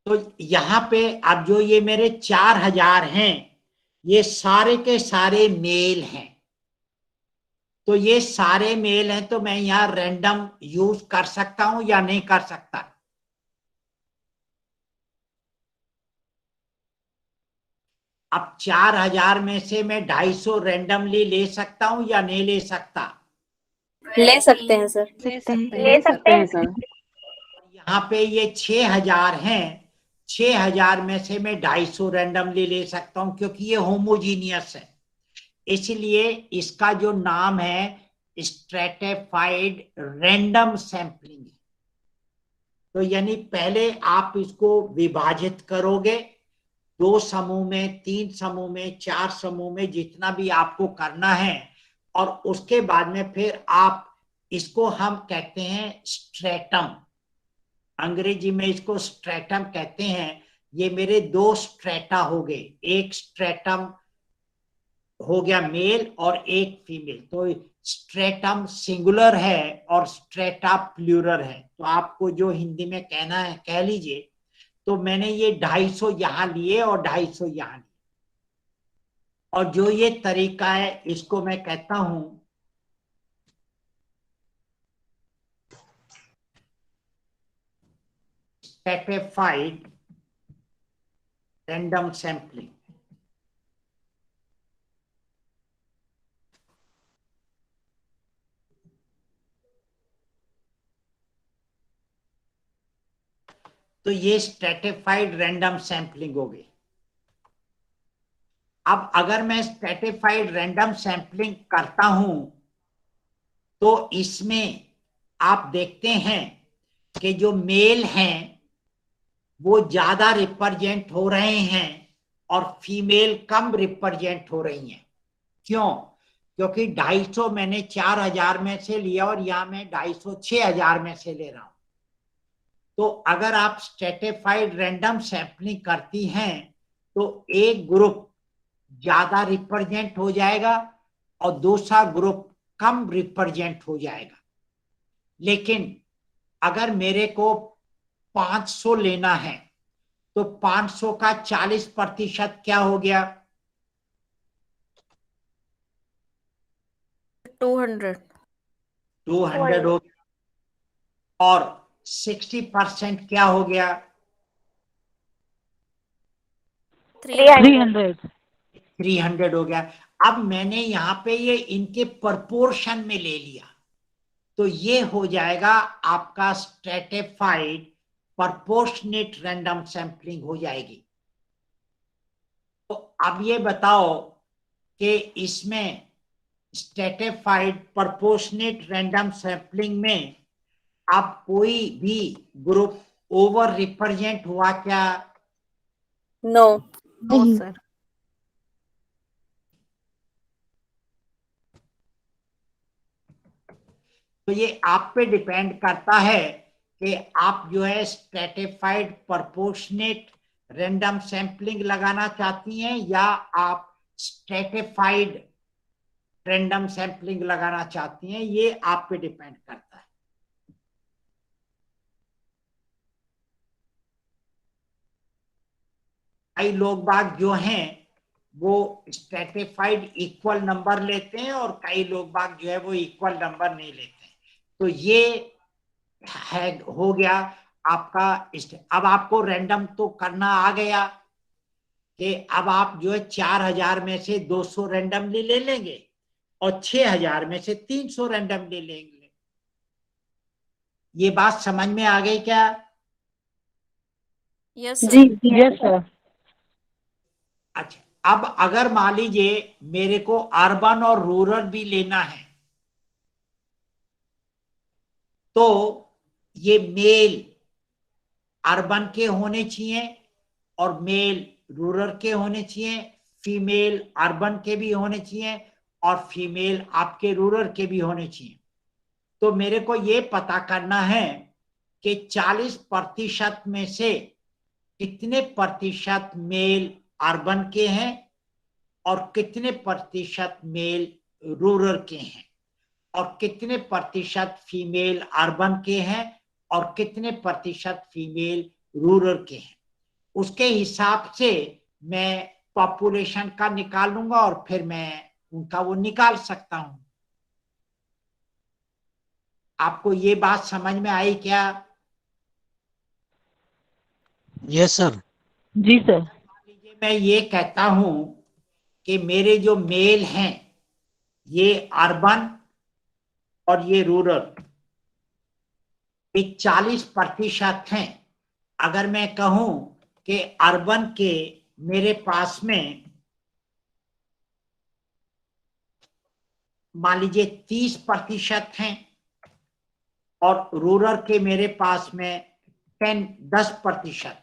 तो यहाँ पे अब जो ये मेरे 4,000 हैं ये सारे के सारे मेल हैं। तो ये सारे मेल हैं तो मैं यहाँ रैंडम यूज कर सकता हूं या नहीं कर सकता? अब 4000 में से मैं 250 रैंडमली ले सकता हूं या नहीं ले सकता? ले सकते हैं सर। ले सकते हैं सर। यहाँ पे ये 6000 हैं, 6000 में से मैं 250 रैंडमली ले सकता हूं क्योंकि ये होमोजीनियस है, इसलिए इसका जो नाम है स्ट्रेटिफाइड रैंडम सैंपलिंग है। तो यानी पहले आप इसको विभाजित करोगे 2 समूह में, 3 समूह में, 4 समूह में, जितना भी आपको करना है, और उसके बाद में फिर आप इसको हम कहते हैं स्ट्रेटम, अंग्रेजी में इसको स्ट्रेटम कहते हैं। ये मेरे 2 स्ट्रेटा हो गए, एक स्ट्रेटम हो गया मेल और एक फीमेल, तो स्ट्रेटम सिंगुलर है और स्ट्रेटा प्लूरल है। तो आपको जो हिंदी में कहना है कह लीजिए। तो मैंने ये 250 यहां लिए और 250 यहां लिए, और जो ये तरीका है इसको मैं कहता हूं स्ट्रेटिफाइड रैंडम सैंपलिंग। तो ये स्ट्रेटिफाइड रैंडम सैंपलिंग हो गई। अब अगर मैं स्ट्रेटिफाइड रैंडम सैंपलिंग करता हूं तो इसमें आप देखते हैं कि जो मेल हैं वो ज्यादा रिप्रेजेंट हो रहे हैं और फीमेल कम रिप्रेजेंट हो रही हैं। क्यों? क्योंकि 250 मैंने 4000 में से लिया और यहां मैं 250 6000 में से ले रहा हूं। तो अगर आप स्ट्रेटिफाइड रैंडम सैंपलिंग करती हैं तो एक ग्रुप ज्यादा रिप्रेजेंट हो जाएगा और दूसरा ग्रुप कम रिप्रेजेंट हो जाएगा। लेकिन अगर मेरे को 500 लेना है तो 500 का 40% क्या हो गया? 200 200 हो गया। और 60% क्या हो गया? 300। 300 हो गया। अब मैंने यहाँ पे ये इनके प्रपोर्शन में ले लिया, तो ये हो जाएगा आपका स्ट्रेटिफाइड प्रपोर्शनेट रैंडम सैंपलिंग हो जाएगी। तो अब ये बताओ कि इसमें स्ट्रेटिफाइड प्रपोर्शनेट रैंडम सैंपलिंग में आप कोई भी ग्रुप ओवर रिप्रेजेंट हुआ क्या? नो। No sir. तो ये आप पे डिपेंड करता है कि आप जो है स्ट्रेटिफाइड प्रपोर्शनेट रैंडम सैंपलिंग लगाना चाहती हैं या आप स्ट्रेटिफाइड रैंडम सैंपलिंग लगाना चाहती हैं, ये आप पे डिपेंड करता है। कई लोग बाग जो हैं वो स्ट्रेटिफाइड इक्वल नंबर लेते हैं और कई लोग बाग जो है वो इक्वल नंबर नहीं लेते हैं। तो ये है हो गया आपका। अब आपको रैंडम तो करना आ गया कि अब आप जो है 4000 में से 200 रैंडमली ले लेंगे और 6000 में से 300 रैंडमली लेंगे। ये बात समझ में आ गई क्या? यस जी सर। Yes sir. अच्छा, अब अगर मान लीजिए मेरे को अर्बन और रूरल भी लेना है तो ये मेल अर्बन के होने चाहिए और मेल रूरल के होने चाहिए, फीमेल अर्बन के भी होने चाहिए और फीमेल आपके रूरल के भी होने चाहिए। तो मेरे को ये पता करना है कि 40% में से कितने प्रतिशत मेल अर्बन के हैं और कितने प्रतिशत मेल रूरल के हैं और कितने प्रतिशत फीमेल अर्बन के हैं और कितने प्रतिशत फीमेल रूरल के हैं। उसके हिसाब से मैं पॉपुलेशन का निकाल लूंगा और फिर मैं उनका वो निकाल सकता हूं। आपको ये बात समझ में आई क्या? Yes sir. जी सर। मान लीजिए मैं ये कहता हूं कि मेरे जो मेल हैं ये अर्बन और ये रूरल, ये 40% हैं। अगर मैं कहूं कि अर्बन के मेरे पास में मान लीजिए 30% हैं और रूरल के मेरे पास में 10% है।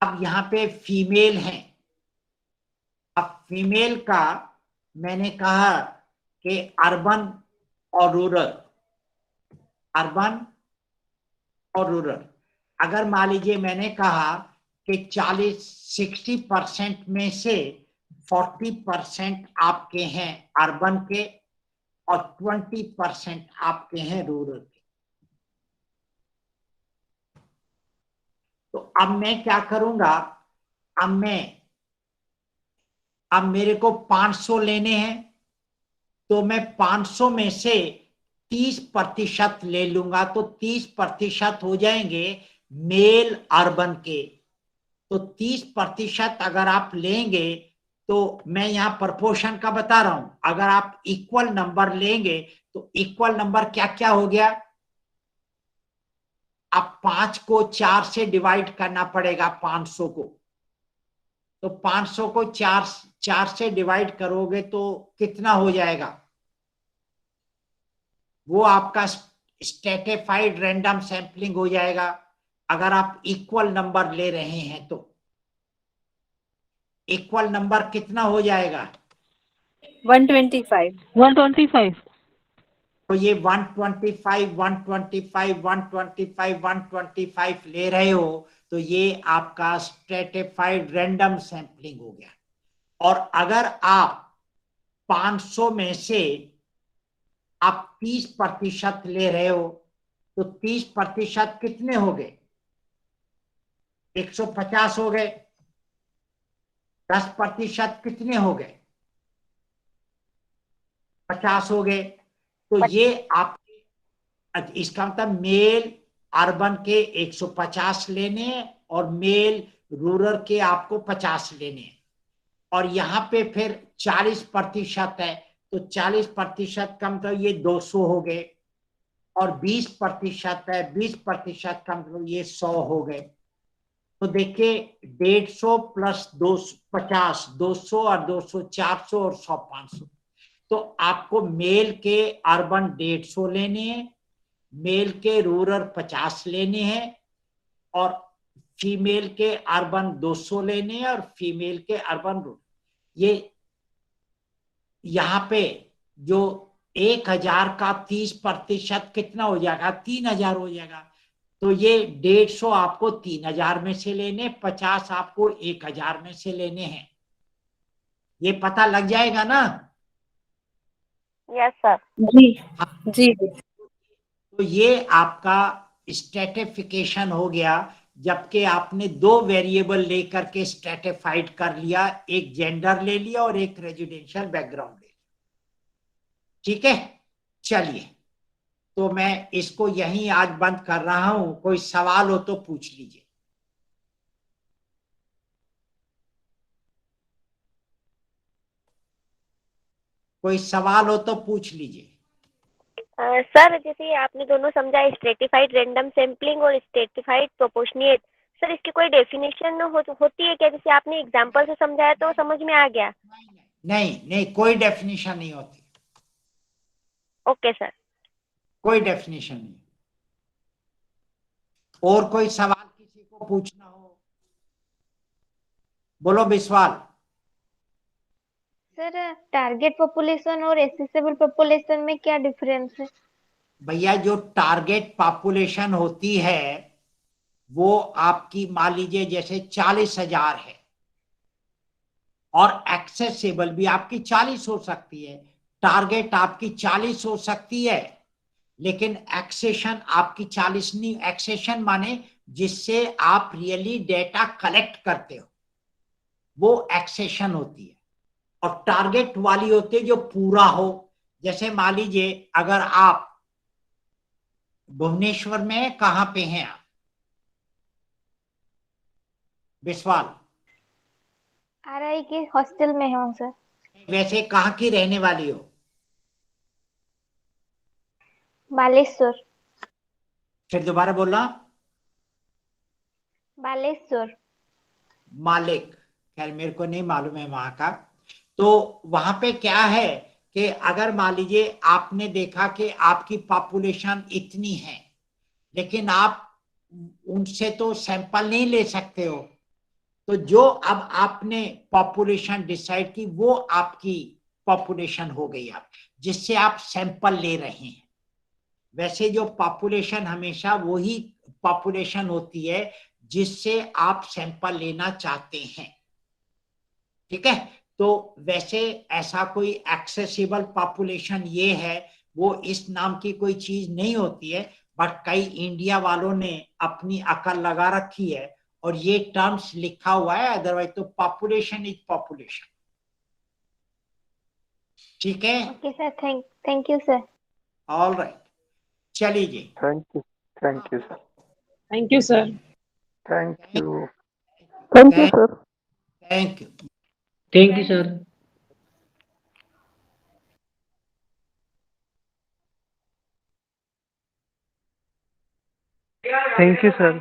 अब यहाँ पे फीमेल हैं। अब फीमेल का मैंने कहा कि अर्बन और रूरल, अर्बन और रूरल, अगर मान लीजिए मैंने कहा कि 60% में से 40% आपके हैं अर्बन के और 20% आपके हैं रूरल के, तो अब मैं क्या करूंगा, अब मेरे को 500 लेने हैं, तो मैं 500 में से 30% ले लूंगा, तो 30% हो जाएंगे मेल अर्बन के। तो 30% अगर आप लेंगे, तो मैं यहां प्रपोर्शन का बता रहा हूं, अगर आप इक्वल नंबर लेंगे तो इक्वल नंबर क्या क्या हो गया, अब 5 को 4 से डिवाइड करना पड़ेगा 500 को, तो 500 को 4 से डिवाइड करोगे तो कितना हो जाएगा, वो आपका स्ट्रेटिफाइड रैंडम सैंपलिंग हो जाएगा अगर आप इक्वल नंबर ले रहे हैं। तो इक्वल नंबर कितना हो जाएगा, 125 तो ये 125 125 125 125 ले रहे हो, तो ये आपका स्ट्रेटिफाइड रैंडम सैंपलिंग हो गया। और अगर आप 500 में से आप 30% ले रहे हो, तो 30% कितने हो गए, 150 हो गए। 10% कितने हो गए, 50 हो गए। तो ये आपके, इसका मतलब मेल अर्बन के 150 लेने हैं और मेल रूरल के आपको 50 लेने हैं। और यहाँ पे फिर 40% है, तो 40% कम तो ये 200 हो गए, और 20% है, 20% कम तो ये 100 हो गए। तो देखिए 150 प्लस 250, 200 और 200 400 और 100 500। तो आपको मेल के अर्बन 150 लेने हैं, मेल के रूरल 50 लेने हैं, और फीमेल के अर्बन 200 लेने हैं और फीमेल के अर्बन रूरल। ये यहाँ पे जो 1000 का 30% कितना हो जाएगा, 3000 हो जाएगा। तो ये 150 आपको 3000 में से लेने, 50 आपको 1000 में से लेने हैं। ये पता लग जाएगा ना। Yes sir. जी। तो ये आपका स्ट्रेटिफिकेशन हो गया, जबकि आपने 2 वेरिएबल लेकर के स्ट्रेटिफाइड कर लिया, एक जेंडर ले लिया और एक रेजिडेंशियल बैकग्राउंड ले लिया। ठीक है, चलिए, तो मैं इसको यहीं आज बंद कर रहा हूं। कोई सवाल हो तो पूछ लीजिए। कोई सवाल हो तो पूछ लीजिए। सर जैसे आपने दोनों समझा, स्ट्रेटिफाइड रैंडम सैम्पलिंग और स्ट्रेटिफाइड प्रोपोर्शनेट, सर इसकी कोई डेफिनेशन होती है क्या? जैसे आपने एग्जांपल से समझाया तो समझ में आ गया। नहीं, कोई डेफिनेशन नहीं होती। Okay sir. कोई डेफिनेशन नहीं। और कोई सवाल किसी को पूछना हो, बोलो विश्वाल। सर टारगेट पॉपुलेशन और एसेसेबल पॉपुलेशन में क्या डिफरेंस है? भैया जो टारगेट पॉपुलेशन होती है वो आपकी मान लीजिए जैसे 40,000 है, और एक्सेसिबल भी आपकी 40 हो सकती है। टारगेट आपकी 40 हो सकती है, लेकिन एक्सेशन आपकी 40 नहीं। एक्सेशन माने जिससे आप रियली डेटा कलेक्ट करते हो, वो एक्सेशन होती है। और टारगेट वाली होती है जो पूरा हो। जैसे मान लीजिए अगर आप भुवनेश्वर में कहां पे हैं आप, विश्वाल? RI के हॉस्टल में हूँ सर। वैसे कहाँ की रहने वाली हो? बालेश्वर। फिर दोबारा बोलना। बालेश्वर। मालिक, खैर मेरे को नहीं मालूम है वहां का। तो वहां पे क्या है कि अगर मान लीजिए आपने देखा कि आपकी पॉपुलेशन इतनी है, लेकिन आप उनसे तो सैंपल नहीं ले सकते हो, तो जो अब आपने पॉपुलेशन डिसाइड की वो आपकी पॉपुलेशन हो गई अब, जिससे आप सैंपल ले रहे हैं। वैसे जो पॉपुलेशन हमेशा वही पॉपुलेशन होती है जिससे आप सैंपल लेना चाहते हैं, ठीक है। तो वैसे ऐसा कोई एक्सेसिबल पॉपुलेशन ये है, वो इस नाम की कोई चीज नहीं होती है, बट कई इंडिया वालों ने अपनी अकल लगा रखी है और ये टर्म्स लिखा हुआ है, अदरवाइज तो पॉपुलेशन इज पॉपुलेशन। ठीक है, okay sir, thank you sir. All right, चलिए जी। Thank you sir. Thank you sir. Thank you. Thank you sir. Thank you. Thank you sir. Thank you sir.